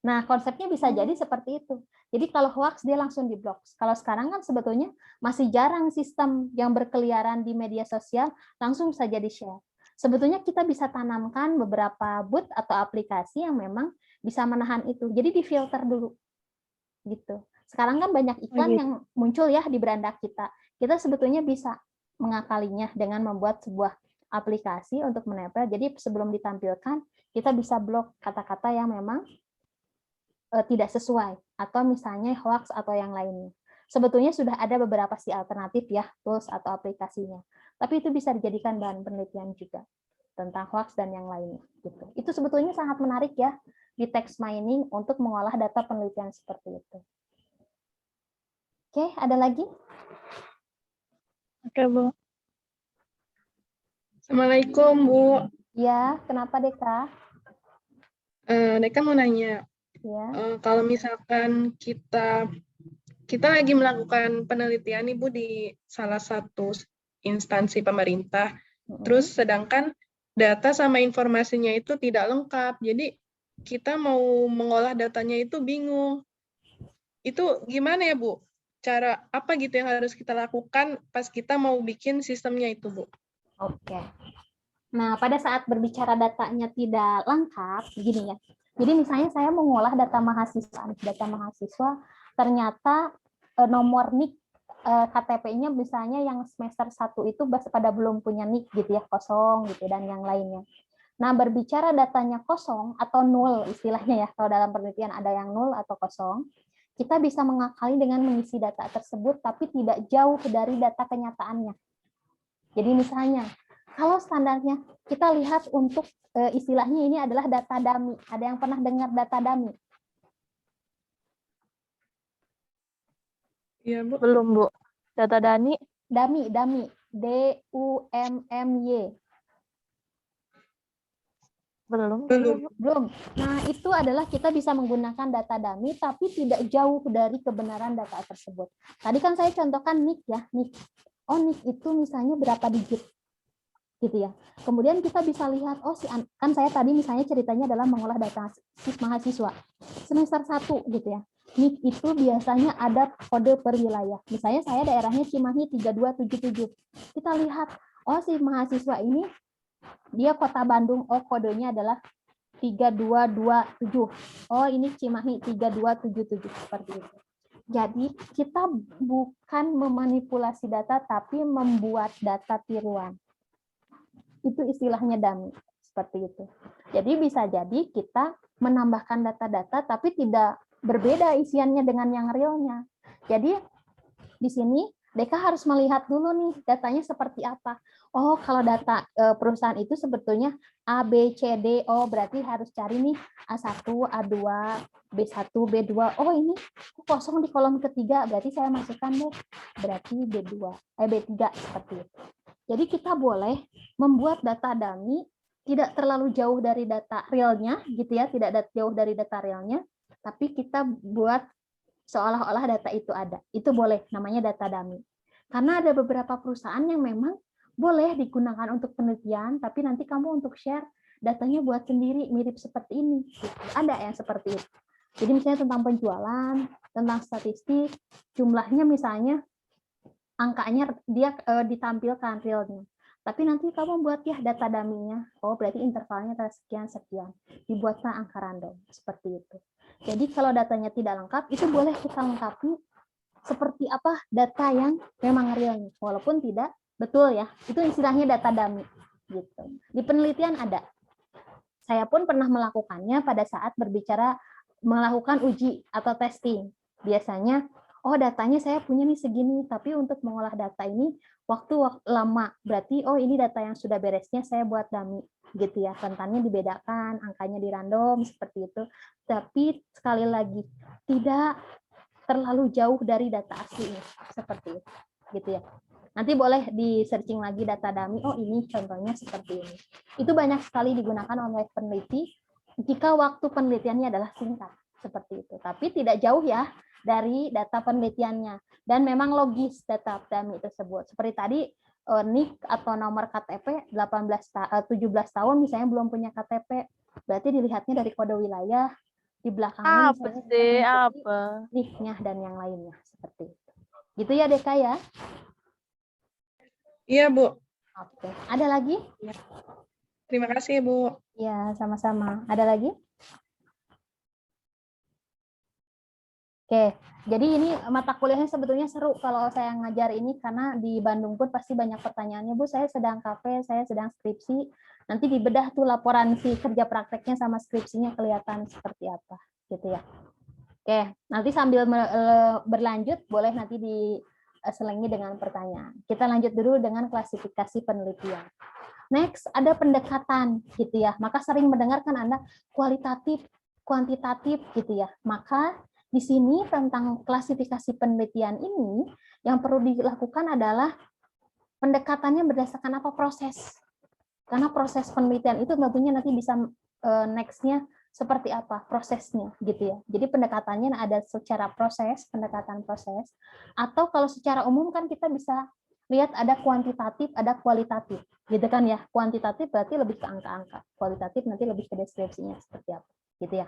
Nah, konsepnya bisa jadi seperti itu. Jadi kalau hoax dia langsung diblok. Kalau sekarang kan sebetulnya masih jarang sistem yang berkeliaran di media sosial langsung saja di-share. Sebetulnya kita bisa tanamkan beberapa bot atau aplikasi yang memang bisa menahan itu. Jadi difilter dulu. Gitu. Sekarang kan banyak iklan yang muncul ya di beranda kita. Kita sebetulnya bisa mengakalinya dengan membuat sebuah aplikasi untuk menempel. Jadi sebelum ditampilkan, kita bisa blok kata-kata yang memang tidak sesuai atau misalnya hoax atau yang lainnya. Sebetulnya sudah ada beberapa sih alternatif ya, tools atau aplikasinya. Tapi itu bisa dijadikan bahan penelitian juga tentang hoax dan yang lainnya gitu. Itu sebetulnya sangat menarik ya di text mining untuk mengolah data penelitian seperti itu. Oke, ada lagi? Oke, Bu. Assalamualaikum, Bu. Ya, kenapa Deka? Deka mau nanya, Ya. kalau misalkan kita lagi melakukan penelitian nih Bu di salah satu instansi pemerintah, terus sedangkan data sama informasinya itu tidak lengkap, jadi kita mau mengolah datanya itu bingung. Itu gimana ya Bu? Cara apa gitu yang harus kita lakukan pas kita mau bikin sistemnya itu Bu? Oke. Nah, pada saat berbicara datanya tidak lengkap, begini ya. Jadi misalnya saya mengolah data mahasiswa, ternyata nomor NIK KTP-nya misalnya yang semester 1 itu pada belum punya NIK gitu ya, kosong gitu dan yang lainnya. Nah, berbicara datanya kosong atau nol istilahnya ya, kalau dalam penelitian ada yang nol atau kosong, kita bisa mengakali dengan mengisi data tersebut tapi tidak jauh dari data kenyataannya. Jadi misalnya, kalau standarnya kita lihat untuk istilahnya ini adalah data dummy. Ada yang pernah dengar data dummy? Iya, Bu. Belum, Bu. Data dummy? Dummy. D-U-M-M-Y. Belum. Belum. Nah, itu adalah kita bisa menggunakan data dummy, tapi tidak jauh dari kebenaran data tersebut. Tadi kan saya contohkan NIK ya, NIK. Oh, NIK itu misalnya berapa digit. Gitu ya. Kemudian kita bisa lihat, oh kan saya tadi misalnya ceritanya adalah mengolah data mahasiswa. Semester 1 gitu ya. NIK itu biasanya ada kode per wilayah. Misalnya saya daerahnya Cimahi 3277. Kita lihat, oh si mahasiswa ini dia Kota Bandung, oh kodenya adalah 3227. Oh ini Cimahi 3277 seperti itu. Jadi kita bukan memanipulasi data, tapi membuat data tiruan. Itu istilahnya dummy, seperti itu. Jadi bisa jadi kita menambahkan data-data, tapi tidak berbeda isiannya dengan yang realnya. Jadi di sini Deka harus melihat dulu nih datanya seperti apa. Oh, kalau data perusahaan itu sebetulnya A, B, C, D. Oh, berarti harus cari nih A1, A2, B1, B2. Oh, ini kosong di kolom ketiga, berarti saya masukkan deh. Berarti B2, B3 seperti itu. Jadi kita boleh membuat data dummy tidak terlalu jauh dari data realnya, gitu ya, tidak jauh dari data realnya, tapi kita buat seolah-olah data itu ada. Itu boleh, namanya data dummy. Karena ada beberapa perusahaan yang memang boleh digunakan untuk penelitian, tapi nanti kamu untuk share datanya buat sendiri, mirip seperti ini. Ada yang seperti itu. Jadi misalnya tentang penjualan, tentang statistik, jumlahnya misalnya, angkanya dia ditampilkan realnya. Tapi nanti kamu buat ya data dummy-nya. Oh, berarti intervalnya sekian-sekian. Dibuatlah angka random. Seperti itu. Jadi kalau datanya tidak lengkap, itu boleh kita lengkapi seperti apa data yang memang realnya, walaupun tidak betul ya. Itu istilahnya data dummy. Gitu. Di penelitian ada. Saya pun pernah melakukannya pada saat berbicara melakukan uji atau testing. Biasanya, oh datanya saya punya nih segini, tapi untuk mengolah data ini waktu lama. Berarti, oh ini data yang sudah beresnya saya buat dummy. Gitu ya, rentannya dibedakan, angkanya di random seperti itu. Tapi sekali lagi tidak terlalu jauh dari data aslinya seperti itu, gitu ya. Nanti boleh di searching lagi data dummy. Oh ini contohnya seperti ini. Itu banyak sekali digunakan oleh peneliti jika waktu penelitiannya adalah singkat seperti itu. Tapi tidak jauh ya dari data penelitiannya dan memang logis data dummy tersebut. Seperti tadi NIK atau nomor KTP 17 tahun misalnya belum punya KTP, berarti dilihatnya dari kode wilayah, di belakangnya Apa misalnya sih? kita mengikuti Apa? NIK-nya dan yang lainnya seperti itu. Gitu ya Deka ya. Iya, Bu. Oke, ada lagi? Terima kasih, Bu. Ya, sama-sama. Ada lagi? Oke, jadi ini mata kuliahnya sebetulnya seru kalau saya ngajar ini karena di Bandung pun pasti banyak pertanyaannya, Bu, saya sedang KP, saya sedang skripsi, nanti dibedah tuh laporan si kerja prakteknya sama skripsinya kelihatan seperti apa, gitu ya. Oke, nanti sambil berlanjut boleh nanti diselingi dengan pertanyaan. Kita lanjut dulu dengan klasifikasi penelitian. Next, ada pendekatan, gitu ya. Maka sering mendengarkan Anda kualitatif, kuantitatif, gitu ya. Maka di sini tentang klasifikasi penelitian ini, yang perlu dilakukan adalah pendekatannya berdasarkan apa proses. Karena proses penelitian itu tentunya nanti bisa next-nya seperti apa prosesnya, gitu ya. Jadi pendekatannya ada secara proses, pendekatan proses, atau kalau secara umum kan kita bisa lihat ada kuantitatif, ada kualitatif, gitu kan ya. Kuantitatif berarti lebih ke angka-angka, kualitatif nanti lebih ke deskripsinya seperti apa, gitu ya.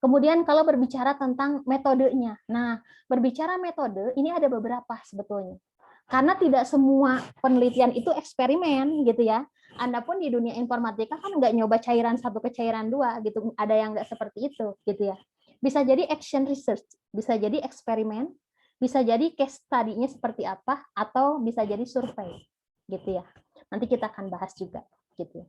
Kemudian kalau berbicara tentang metodenya, nah berbicara metode ini ada beberapa sebetulnya. Karena tidak semua penelitian itu eksperimen gitu ya. Anda pun di dunia informatika kan nggak nyoba cairan satu ke cairan dua gitu. Ada yang nggak seperti itu gitu ya. Bisa jadi action research, bisa jadi eksperimen, bisa jadi case study-nya seperti apa, atau bisa jadi survei gitu ya. Nanti kita akan bahas juga gitu ya.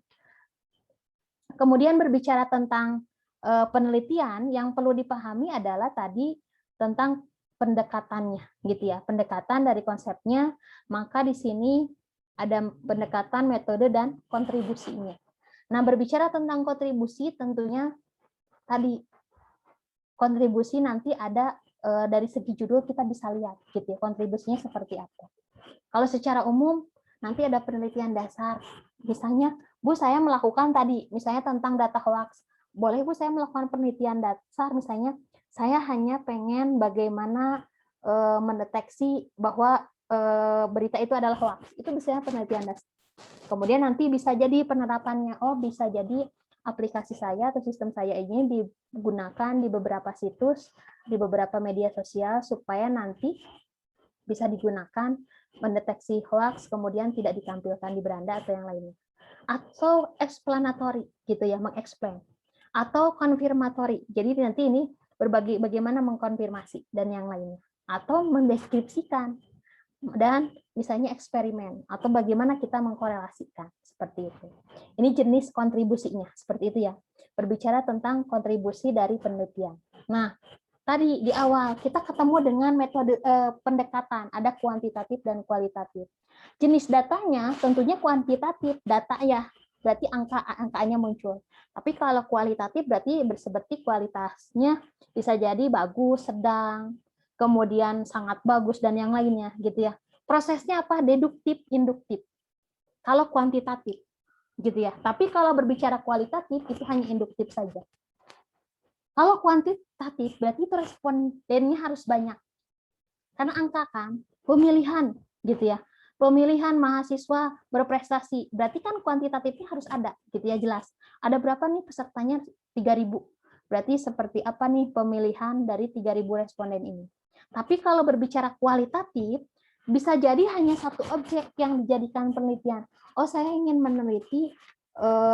Kemudian berbicara tentang penelitian yang perlu dipahami adalah tadi tentang pendekatannya gitu ya, pendekatan dari konsepnya. Maka di sini ada pendekatan, metode, dan kontribusinya. Nah, berbicara tentang kontribusi tentunya tadi kontribusi nanti ada dari segi judul kita bisa lihat gitu ya, kontribusinya seperti apa. Kalau secara umum nanti ada penelitian dasar. Misalnya, Bu, saya melakukan tadi misalnya tentang data hoax. Boleh Bu saya melakukan penelitian dasar, misalnya saya hanya pengen bagaimana mendeteksi bahwa berita itu adalah hoax. Itu biasanya penelitian dasar. Kemudian nanti bisa jadi penerapannya, oh bisa jadi aplikasi saya atau sistem saya ini digunakan di beberapa situs, di beberapa media sosial supaya nanti bisa digunakan mendeteksi hoax, kemudian tidak ditampilkan di beranda atau yang lainnya. Atau explanatory gitu ya, mengeksplain. Atau konfirmatori. Jadi nanti ini bagaimana mengkonfirmasi dan yang lainnya, atau mendeskripsikan, dan misalnya eksperimen, atau bagaimana kita mengkorelasikan, seperti itu. Ini jenis kontribusinya, seperti itu ya. Berbicara tentang kontribusi dari penelitian. Nah, tadi di awal kita ketemu dengan metode pendekatan, ada kuantitatif dan kualitatif. Jenis datanya tentunya kuantitatif, data ya, berarti angka-angkanya muncul. Tapi kalau kualitatif berarti seperti kualitasnya bisa jadi bagus, sedang, kemudian sangat bagus dan yang lainnya gitu ya. Prosesnya apa? Deduktif, induktif. Kalau kuantitatif gitu ya. Tapi kalau berbicara kualitatif itu hanya induktif saja. Kalau kuantitatif berarti itu respondennya harus banyak. Karena angka kan pemilihan gitu ya. Pemilihan mahasiswa berprestasi, berarti kan kuantitatifnya harus ada gitu ya, jelas. Ada berapa nih pesertanya? 3.000. Berarti seperti apa nih pemilihan dari 3.000 responden ini. Tapi kalau berbicara kualitatif, bisa jadi hanya satu objek yang dijadikan penelitian. Oh, saya ingin meneliti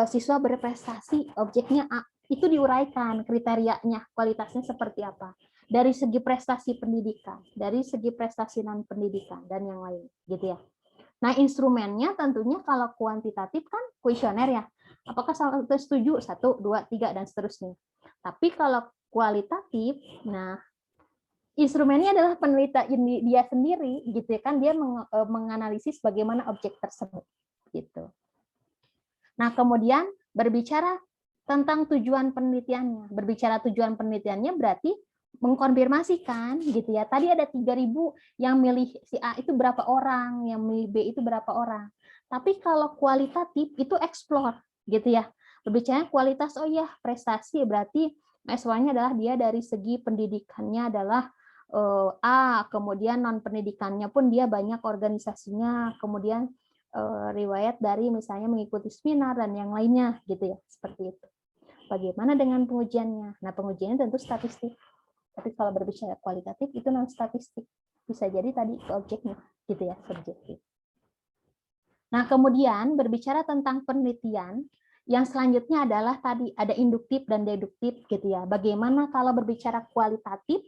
siswa berprestasi, objeknya A. Itu diuraikan kriterianya, kualitasnya seperti apa. Dari segi prestasi pendidikan, dari segi prestasi non pendidikan dan yang lain, gitu ya. Nah, instrumennya tentunya kalau kuantitatif kan kuesioner ya. Apakah setuju 1, 2, 3 dan seterusnya. Tapi kalau kualitatif, nah instrumennya adalah penelitian dia sendiri, gitu ya kan, dia menganalisis bagaimana objek tersebut, gitu. Nah, kemudian berbicara tentang tujuan penelitiannya. Berbicara tujuan penelitiannya berarti mengkonfirmasikan gitu ya. Tadi ada 3.000 yang milih si A itu berapa orang, yang milih B itu berapa orang. Tapi kalau kualitatif itu explore gitu ya. Berbicara kualitas, oh ya prestasi berarti S1-nya adalah dia dari segi pendidikannya adalah A, kemudian non pendidikannya pun dia banyak organisasinya, kemudian riwayat dari misalnya mengikuti seminar dan yang lainnya gitu ya, seperti itu. Bagaimana dengan pengujiannya? Nah, pengujiannya tentu statistik. Tapi kalau berbicara kualitatif itu non statistik. Bisa jadi tadi ke objeknya gitu ya, subjektif. Nah, kemudian berbicara tentang penelitian, yang selanjutnya adalah tadi ada induktif dan deduktif gitu ya. Bagaimana kalau berbicara kualitatif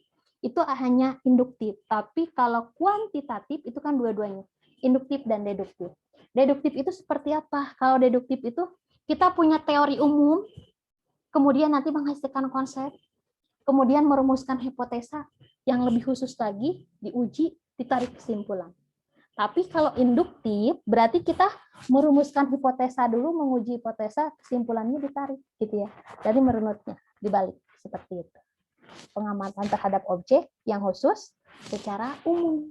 itu hanya induktif, tapi kalau kuantitatif itu kan dua-duanya, induktif dan deduktif. Deduktif itu seperti apa? Kalau deduktif itu kita punya teori umum, kemudian nanti menghasilkan konsep, kemudian merumuskan hipotesa yang lebih khusus lagi, diuji, ditarik kesimpulan. Tapi kalau induktif, berarti kita merumuskan hipotesa dulu, menguji hipotesa, kesimpulannya ditarik, gitu ya. Dari merunutnya, dibalik, seperti itu. Pengamatan terhadap objek yang khusus secara umum.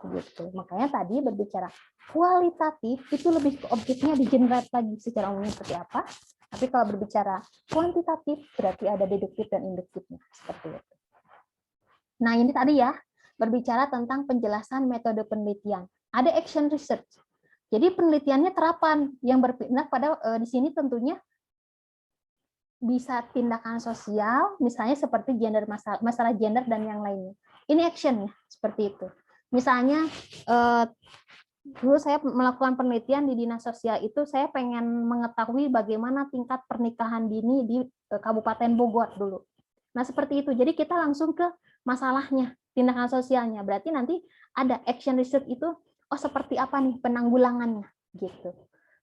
Gitu. Makanya tadi berbicara kualitatif, itu lebih ke objeknya di-generate lagi secara umumnya seperti apa. Tapi kalau berbicara kuantitatif, berarti ada deduktif dan induktifnya. Seperti itu. Nah, ini tadi ya, berbicara tentang penjelasan metode penelitian. Ada action research. Jadi penelitiannya terapan yang berpindah pada di sini tentunya bisa tindakan sosial, misalnya seperti gender, masalah gender dan yang lainnya. Ini action ya, seperti itu. Misalnya dulu saya melakukan penelitian di dinas sosial itu, saya pengen mengetahui bagaimana tingkat pernikahan dini di Kabupaten Bogor dulu. Nah, seperti itu. Jadi kita langsung ke masalahnya, tindakan sosialnya. Berarti nanti ada action research itu, oh seperti apa nih penanggulangannya, gitu.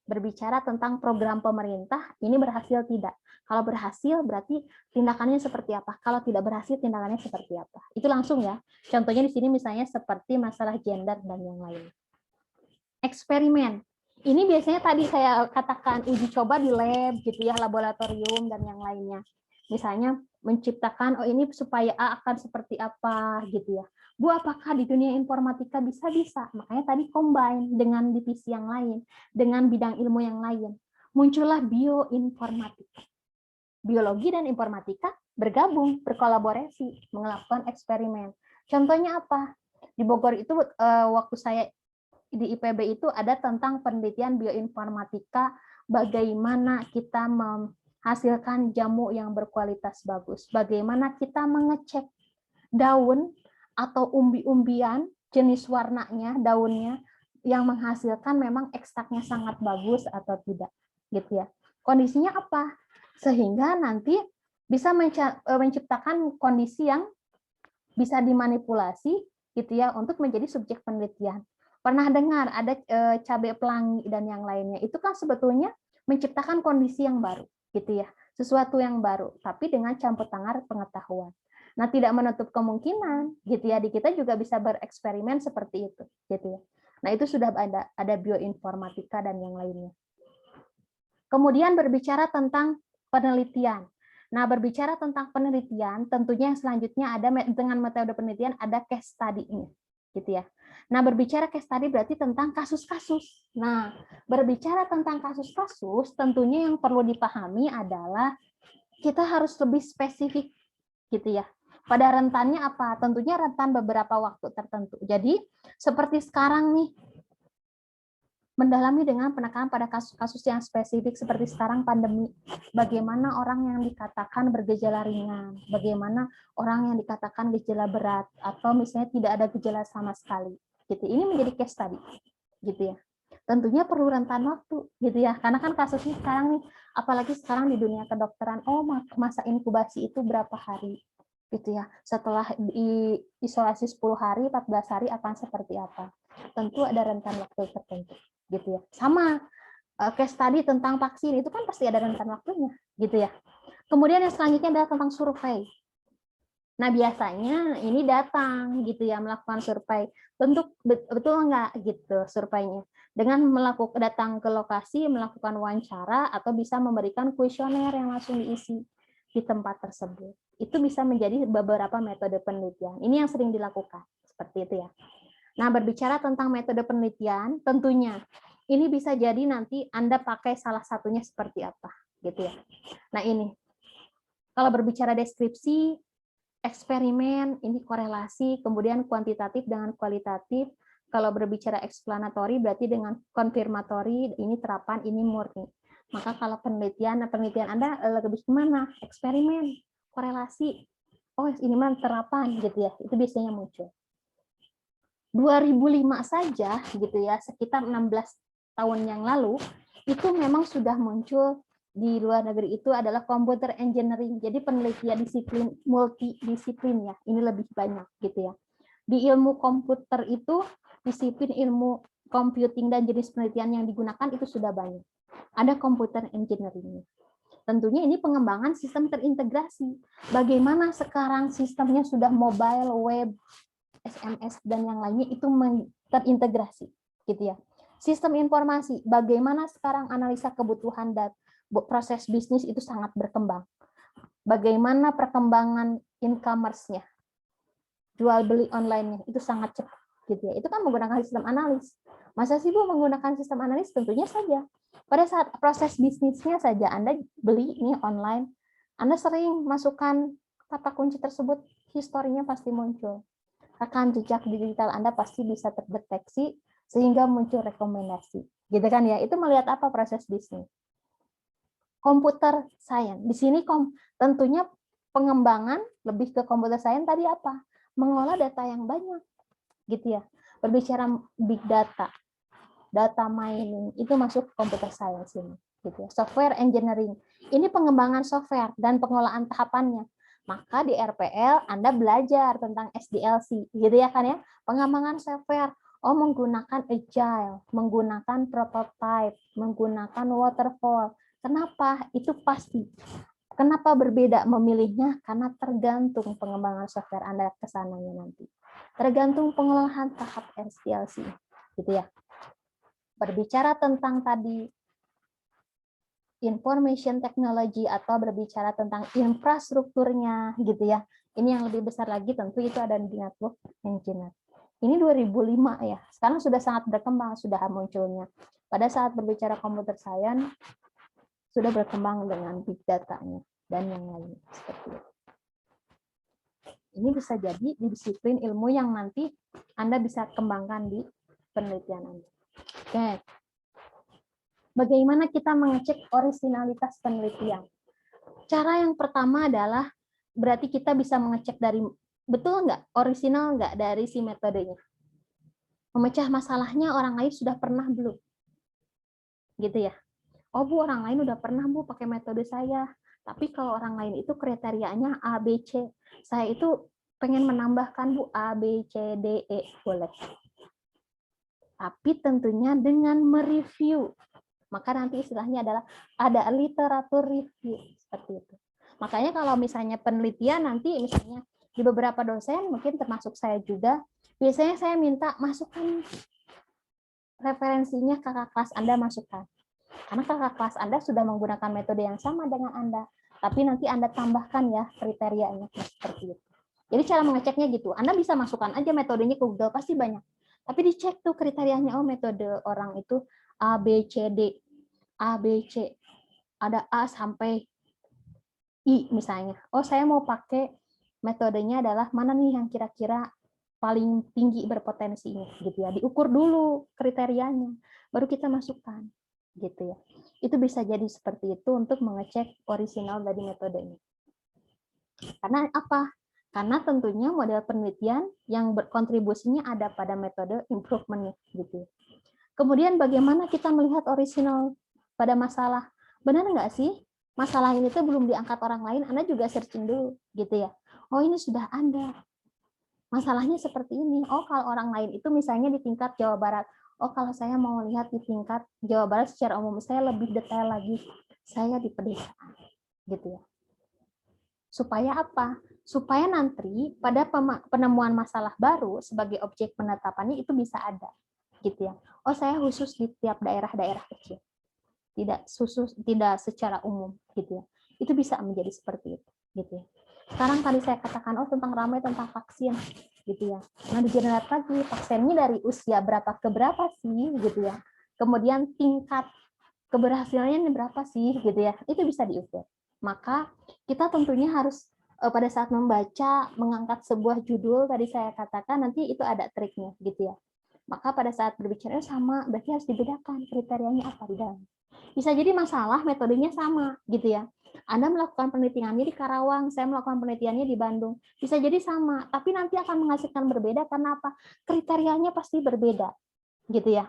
Berbicara tentang program pemerintah, ini berhasil tidak. Kalau berhasil, berarti tindakannya seperti apa. Kalau tidak berhasil, tindakannya seperti apa. Itu langsung ya. Contohnya di sini misalnya seperti masalah gender dan yang lain. Eksperimen. Ini biasanya tadi saya katakan uji coba di lab, gitu ya, laboratorium dan yang lainnya. Misalnya menciptakan, oh ini supaya A akan seperti apa, gitu ya. Bu, apakah di dunia informatika bisa? Makanya tadi combine dengan divisi yang lain, dengan bidang ilmu yang lain. Muncullah bioinformatika. Biologi dan informatika bergabung, berkolaborasi, melakukan eksperimen. Contohnya apa? Di Bogor itu waktu saya di IPB itu ada tentang penelitian bioinformatika, bagaimana kita menghasilkan jamu yang berkualitas bagus, bagaimana kita mengecek daun atau umbi-umbian, jenis warnanya, daunnya, yang menghasilkan memang ekstraknya sangat bagus atau tidak, gitu ya. Kondisinya apa? Sehingga nanti bisa menciptakan kondisi yang bisa dimanipulasi gitu ya untuk menjadi subjek penelitian. Pernah dengar ada cabai pelangi dan yang lainnya, itu kan sebetulnya menciptakan kondisi yang baru gitu ya, sesuatu yang baru tapi dengan campur tangan pengetahuan. Nah, tidak menutup kemungkinan gitu ya, di kita juga bisa bereksperimen seperti itu gitu ya. Nah, itu sudah ada bioinformatika dan yang lainnya. Kemudian berbicara tentang penelitian. Nah, berbicara tentang penelitian, tentunya yang selanjutnya ada dengan metode penelitian ada case study-nya, gitu ya. Nah, berbicara case study berarti tentang kasus-kasus. Nah, berbicara tentang kasus-kasus, tentunya yang perlu dipahami adalah kita harus lebih spesifik, gitu ya. Pada rentannya apa? Tentunya rentan beberapa waktu tertentu. Jadi, seperti sekarang nih, mendalami dengan penekanan pada kasus-kasus yang spesifik seperti sekarang pandemi. Bagaimana orang yang dikatakan bergejala ringan, bagaimana orang yang dikatakan gejala berat, atau misalnya tidak ada gejala sama sekali. Gitu. Ini menjadi case study, gitu ya. Tentunya perlu rentan waktu, gitu ya. Karena kan kasusnya sekarang nih, apalagi sekarang di dunia kedokteran, masa inkubasi itu berapa hari, gitu ya. Setelah isolasi 10 hari, 14 hari akan seperti apa. Tentu ada rentan waktu tertentu. Gitu ya. Sama case study tentang vaksin itu kan pasti ada rentan waktunya, gitu ya. Kemudian yang selanjutnya adalah tentang survei. Nah, biasanya ini datang gitu ya, melakukan survei. Bentuk betul enggak gitu surveinya. Dengan datang ke lokasi, melakukan wawancara atau bisa memberikan kuesioner yang langsung diisi di tempat tersebut. Itu bisa menjadi beberapa metode penelitian. Ini yang sering dilakukan seperti itu ya. Nah, berbicara tentang metode penelitian, tentunya ini bisa jadi nanti Anda pakai salah satunya seperti apa, gitu ya. Nah, ini. Kalau berbicara deskripsi, eksperimen, ini korelasi, kemudian kuantitatif dengan kualitatif. Kalau berbicara eksplanatori, berarti dengan konfirmatori, ini terapan, ini murni. Maka kalau penelitian Anda lebih kemana? Eksperimen, korelasi. Oh, ini mah terapan, gitu ya. Itu biasanya muncul. 2005 saja gitu ya, sekitar 16 tahun yang lalu itu memang sudah muncul di luar negeri itu adalah computer engineering. Jadi penelitian disiplin multidisiplin ya. Ini lebih banyak gitu ya. Di ilmu komputer itu disiplin ilmu computing dan jenis penelitian yang digunakan itu sudah banyak. Ada computer engineering. Tentunya ini pengembangan sistem terintegrasi. Bagaimana sekarang sistemnya sudah mobile, web, SMS dan yang lainnya itu terintegrasi gitu ya. Sistem informasi, bagaimana sekarang analisa kebutuhan dan proses bisnis itu sangat berkembang. Bagaimana perkembangan e-commerce-nya, jual beli online-nya itu sangat cepat gitu ya. Itu kan menggunakan sistem analis. Masa sih Bu menggunakan sistem analis? Tentunya saja. Pada saat proses bisnisnya saja Anda beli ini online, Anda sering masukkan kata kunci tersebut, historinya pasti muncul. Rekam jejak digital Anda pasti bisa terdeteksi sehingga muncul rekomendasi. Gitu kan ya. Itu melihat apa proses bisnis. Komputer science. Di sini tentunya pengembangan lebih ke komputer science tadi apa? Mengolah data yang banyak. Gitu ya. Berbicara big data, data mining itu masuk komputer science ini. Gitu ya. Software engineering. Ini pengembangan software dan pengolahan tahapannya. Maka di RPL Anda belajar tentang SDLC, gitu ya kan ya, pengembangan software. Oh, menggunakan agile, menggunakan prototype, menggunakan waterfall. Kenapa? Itu pasti. Kenapa berbeda memilihnya? Karena tergantung pengembangan software Anda ke sananya nanti. Tergantung pengolahan tahap SDLC, gitu ya. Berbicara tentang tadi information technology atau berbicara tentang infrastrukturnya gitu ya. Ini yang lebih besar lagi tentu itu ada di network engineer. Ini 2005 ya. Sekarang sudah sangat berkembang, sudah munculnya. Pada saat berbicara computer science sudah berkembang dengan big data-nya dan yang lain seperti itu. Ini bisa jadi di disiplin ilmu yang nanti Anda bisa kembangkan di penelitian Anda. Oke. Bagaimana kita mengecek originalitas penelitian? Cara yang pertama adalah berarti kita bisa mengecek dari betul nggak, original nggak dari si metodenya. Memecah masalahnya orang lain sudah pernah belum? Gitu ya. Oh Bu, orang lain udah pernah Bu pakai metode saya. Tapi kalau orang lain itu kriterianya A, B, C. Saya itu pengen menambahkan Bu A, B, C, D, E, boleh. Tapi tentunya dengan mereview. Maka nanti istilahnya adalah ada literatur review seperti itu. Makanya kalau misalnya penelitian nanti misalnya di beberapa dosen mungkin termasuk saya juga, biasanya saya minta masukkan referensinya kakak kelas Anda masukkan. Karena kakak kelas Anda sudah menggunakan metode yang sama dengan Anda, tapi nanti Anda tambahkan ya kriterianya seperti itu. Jadi cara mengeceknya gitu, Anda bisa masukkan aja metodenya ke Google, pasti banyak. Tapi dicek tuh kriterianya, oh metode orang itu A, B, C, D. A, B, C. Ada A sampai I misalnya. Oh saya mau pakai metodenya adalah mana nih yang kira-kira paling tinggi berpotensinya gitu ya. Diukur dulu kriterianya, baru kita masukkan gitu ya. Itu bisa jadi seperti itu untuk mengecek orisinal dari metodenya. Karena apa? Karena tentunya model penelitian yang berkontribusinya ada pada metode improvement gitu. Kemudian bagaimana kita melihat orisinal pada masalah? Benar nggak sih masalah ini tuh belum diangkat orang lain? Anda juga searching dulu gitu ya. Oh ini sudah ada. Masalahnya seperti ini. Oh kalau orang lain itu misalnya di tingkat Jawa Barat. Oh kalau saya mau lihat di tingkat Jawa Barat secara umum, saya lebih detail lagi. Saya di pedesaan gitu ya. Supaya apa? Supaya nanti pada penemuan masalah baru sebagai objek penetapannya itu bisa ada, gitu ya. Oh saya khusus di tiap daerah-daerah kecil, tidak secara umum, gitu ya. Itu bisa menjadi seperti itu, gitu ya. Sekarang tadi saya katakan, oh tentang ramai tentang vaksin, gitu ya. Nah digenerate lagi vaksinnya dari usia berapa ke berapa sih, gitu ya. Kemudian tingkat keberhasilannya berapa sih, gitu ya. Itu bisa diukur. Maka kita tentunya harus pada saat membaca, mengangkat sebuah judul, tadi saya katakan nanti itu ada triknya gitu ya. Maka pada saat berbicara sama, berarti harus dibedakan kriterianya apa di dalam. Bisa jadi masalah metodenya sama gitu ya. Anda melakukan penelitiannya di Karawang, saya melakukan penelitiannya di Bandung. Bisa jadi sama, tapi nanti akan menghasilkan berbeda karena apa? Kriterianya pasti berbeda gitu ya.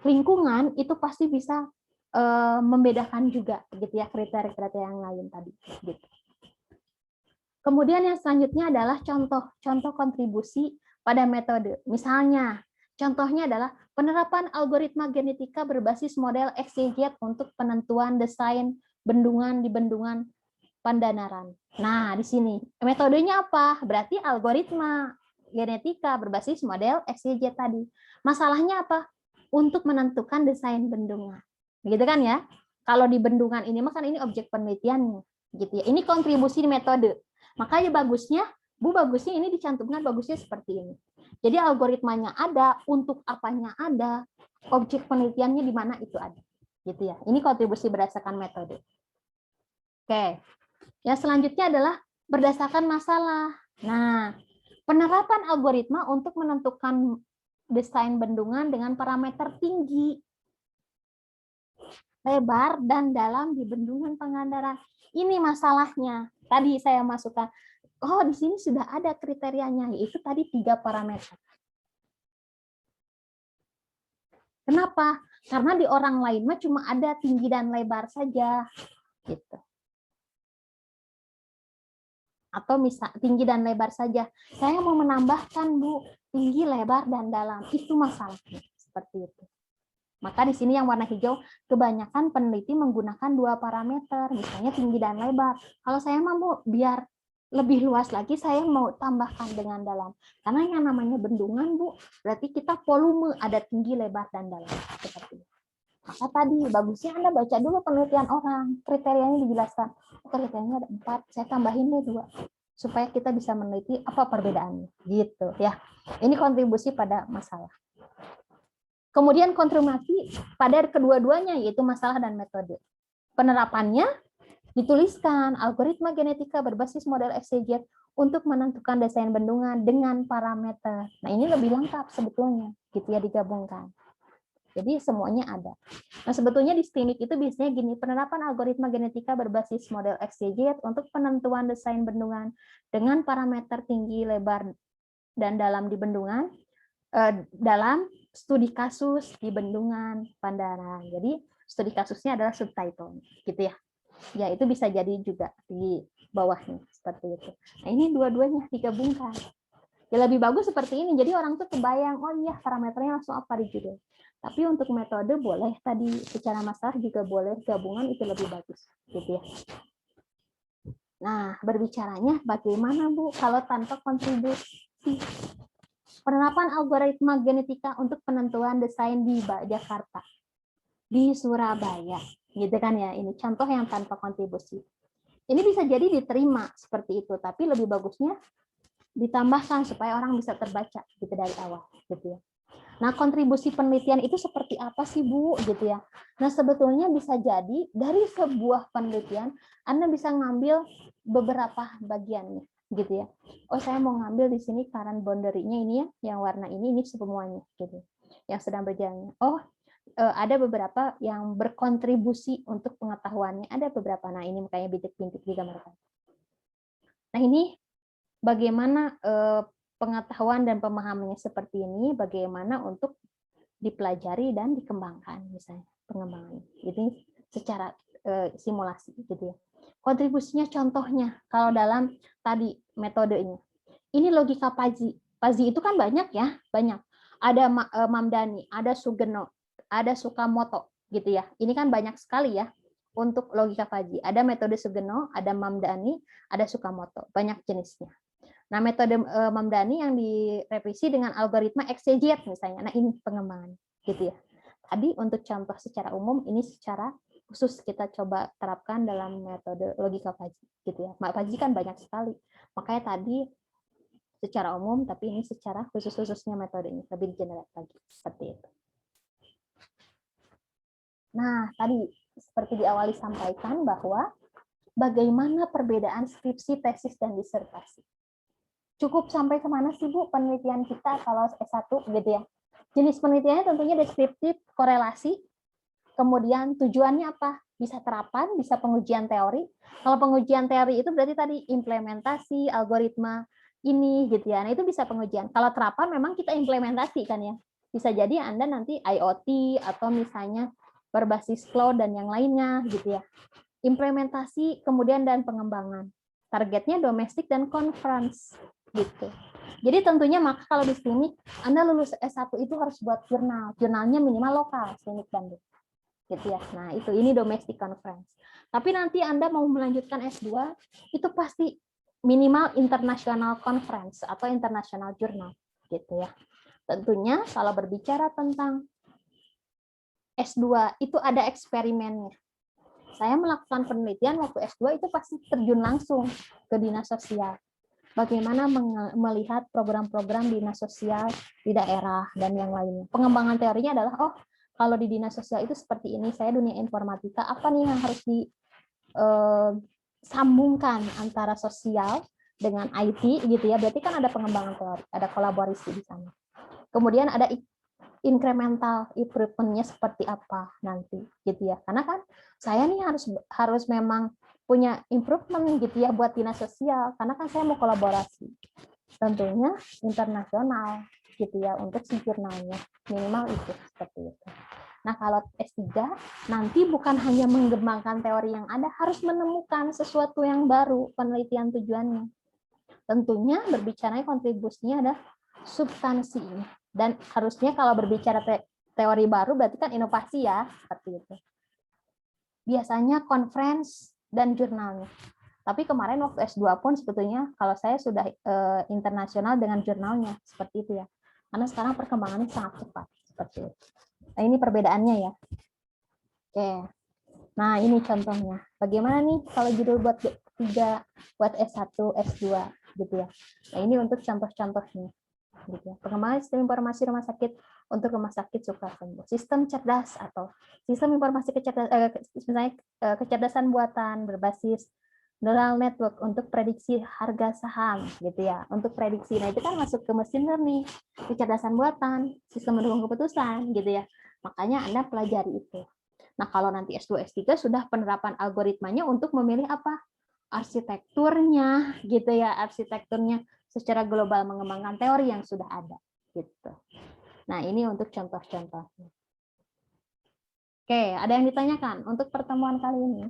Lingkungan itu pasti bisa membedakan juga gitu ya kriteria-kriteria yang lain tadi gitu. Kemudian yang selanjutnya adalah contoh kontribusi pada metode. Misalnya, contohnya adalah penerapan algoritma genetika berbasis model XYZ untuk penentuan desain bendungan di bendungan Pandanaran. Nah, di sini metodenya apa? Berarti algoritma genetika berbasis model XYZ tadi. Masalahnya apa? Untuk menentukan desain bendungan. Gitu kan ya? Kalau di bendungan ini kan ini objek penelitiannya, gitu ya. Ini kontribusi metode. Makanya bagusnya ini dicantumkan bagusnya seperti ini. Jadi algoritmanya ada, untuk apanya ada, objek penelitiannya di mana itu ada. Gitu ya. Ini kontribusi berdasarkan metode. Oke. Yang selanjutnya adalah berdasarkan masalah. Nah, penerapan algoritma untuk menentukan desain bendungan dengan parameter tinggi, lebar, dan dalam di bendungan Pangandaran. Ini masalahnya. Tadi saya masukkan, oh di sini sudah ada kriterianya, yaitu tadi 3 parameter. Kenapa? Karena di orang lain mah cuma ada tinggi dan lebar saja, gitu. Atau misal tinggi dan lebar saja. Saya mau menambahkan Bu, tinggi, lebar, dan dalam. Itu masalahnya, seperti itu. Maka di sini yang warna hijau, kebanyakan peneliti menggunakan 2 parameter, misalnya tinggi dan lebar. Kalau saya mau biar lebih luas lagi, saya mau tambahkan dengan dalam. Karena yang namanya bendungan, Bu, berarti kita volume ada tinggi, lebar, dan dalam. Seperti itu. Maka tadi, bagusnya Anda baca dulu penelitian orang, kriterianya dijelaskan. Kriterianya ada 4, saya tambahin deh 2. Supaya kita bisa meneliti apa perbedaannya. Gitu ya. Ini kontribusi pada masalah. Kemudian konfirmasi pada kedua-duanya, yaitu masalah dan metode. Penerapannya dituliskan algoritma genetika berbasis model XYZ untuk menentukan desain bendungan dengan parameter. Nah ini lebih lengkap sebetulnya, gitu ya, digabungkan. Jadi semuanya ada. Nah sebetulnya di STIMIK itu biasanya gini, penerapan algoritma genetika berbasis model XYZ untuk penentuan desain bendungan dengan parameter tinggi, lebar, dan dalam di bendungan, dalam studi kasus di bendungan Pandanaran. Jadi studi kasusnya adalah subtitle, gitu ya. Ya, itu bisa jadi juga di bawahnya seperti itu. Nah, ini dua-duanya digabungkan. Ya lebih bagus seperti ini. Jadi orang tuh kebayang, oh iya parameternya langsung apa di judul. Tapi untuk metode boleh tadi secara masalah juga boleh gabungan, itu lebih bagus gitu ya. Nah, berbicaranya bagaimana Bu kalau tanpa kontribusi? Penerapan algoritma genetika untuk penentuan desain di Jakarta, di Surabaya, gitu kan ya. Ini contoh yang tanpa kontribusi. Ini bisa jadi diterima seperti itu, tapi lebih bagusnya ditambahkan supaya orang bisa terbaca gitu dari awal, gitu ya. Nah, kontribusi penelitian itu seperti apa sih Bu, gitu ya. Nah, sebetulnya bisa jadi dari sebuah penelitian Anda bisa ngambil beberapa bagiannya, gitu ya. Oh, saya mau ngambil di sini current boundary-nya ini ya, yang warna ini semuanya, gitu. Yang sedang berjalan. Oh, ada beberapa yang berkontribusi untuk pengetahuannya, ada beberapa. Nah, ini makanya bintik-bintik digambarkan. Nah, ini bagaimana pengetahuan dan pemahamannya seperti ini, bagaimana untuk dipelajari dan dikembangkan, misalnya pengembangan. Ini secara simulasi, gitu ya. Kontribusinya contohnya, kalau dalam tadi metodenya, ini logika Pazi. Pazi itu kan banyak ya, banyak. Ada Mamdani, ada Sugeno, ada Sukamoto, gitu ya. Ini kan banyak sekali ya untuk logika Pazi. Ada metode Sugeno, ada Mamdani, ada Sukamoto, banyak jenisnya. Nah, metode Mamdani yang direvisi dengan algoritma exeget misalnya. Nah, ini pengembangan, gitu ya. Tadi untuk contoh secara umum, ini secara khusus kita coba terapkan dalam metode logika Pazi, gitu ya. Pazi kan banyak sekali. Makanya tadi secara umum, tapi ini secara khususnya metode ini lebih general lagi seperti itu. Nah, tadi seperti diawali sampaikan bahwa bagaimana perbedaan skripsi, tesis, dan disertasi. Cukup sampai kemana sih Bu penelitian kita kalau S1 gitu ya. Jenis penelitiannya tentunya deskriptif, korelasi, kemudian tujuannya apa? Bisa terapan, bisa pengujian teori. Kalau pengujian teori itu berarti tadi implementasi, algoritma ini gitu ya. Nah, itu bisa pengujian. Kalau terapan memang kita implementasi kan ya. Bisa jadi Anda nanti IoT atau misalnya berbasis cloud dan yang lainnya gitu ya. Implementasi kemudian dan pengembangan. Targetnya domestik dan conference gitu. Jadi tentunya maka kalau di sini Anda lulus S1 itu harus buat jurnal. Jurnalnya minimal lokal, Klinik Bandung. Gitu ya. Nah, ini domestic conference. Tapi nanti Anda mau melanjutkan S2 itu pasti minimal international conference atau international journal gitu ya. Tentunya kalau berbicara tentang S2 itu ada eksperimennya. Saya melakukan penelitian waktu S2 itu pasti terjun langsung ke dinas sosial. Bagaimana melihat program-program dinas sosial di daerah dan yang lainnya. Pengembangan teorinya adalah, oh kalau di dinas sosial itu seperti ini, saya dunia informatika, apa nih yang harus disambungkan antara sosial dengan IT gitu ya, berarti kan ada pengembangan teori, ada kolaborasi di sana. Kemudian ada incremental improvement-nya seperti apa nanti gitu ya. Karena kan saya nih harus memang punya improvement gitu ya buat dinas sosial karena kan saya mau kolaborasi. Tentunya internasional gitu ya untuk si jurnalnya. Minimal itu seperti itu. Nah, kalau S3 nanti bukan hanya mengembangkan teori yang ada, harus menemukan sesuatu yang baru penelitian tujuannya. Tentunya berbicara kontribusinya ada substansinya. Dan harusnya kalau berbicara teori baru berarti kan inovasi ya, seperti itu. Biasanya conference dan jurnalnya. Tapi kemarin waktu S2 pun sebetulnya kalau saya sudah internasional dengan jurnalnya, seperti itu ya. Karena sekarang perkembangannya sangat cepat, seperti itu. Nah, ini perbedaannya ya. Oke. Nah, ini contohnya. Bagaimana nih kalau judul buat 3, buat S1, S2 gitu ya. Nah, ini untuk contoh-contohnya. Gitu ya. Pengembangan sistem informasi rumah sakit untuk rumah sakit Sukasembuh. Sistem cerdas atau sistem informasi kecerdasan buatan berbasis neural network untuk prediksi harga saham gitu ya. Untuk prediksi. Nah, itu kan masuk ke machine learning, kecerdasan buatan, sistem mendukung keputusan gitu ya. Makanya Anda pelajari itu. Nah, kalau nanti S2, S3 sudah penerapan algoritmanya untuk memilih apa? Arsitekturnya gitu ya, arsitekturnya secara global mengembangkan teori yang sudah ada gitu. Nah, ini untuk contoh-contohnya. Oke, ada yang ditanyakan untuk pertemuan kali ini?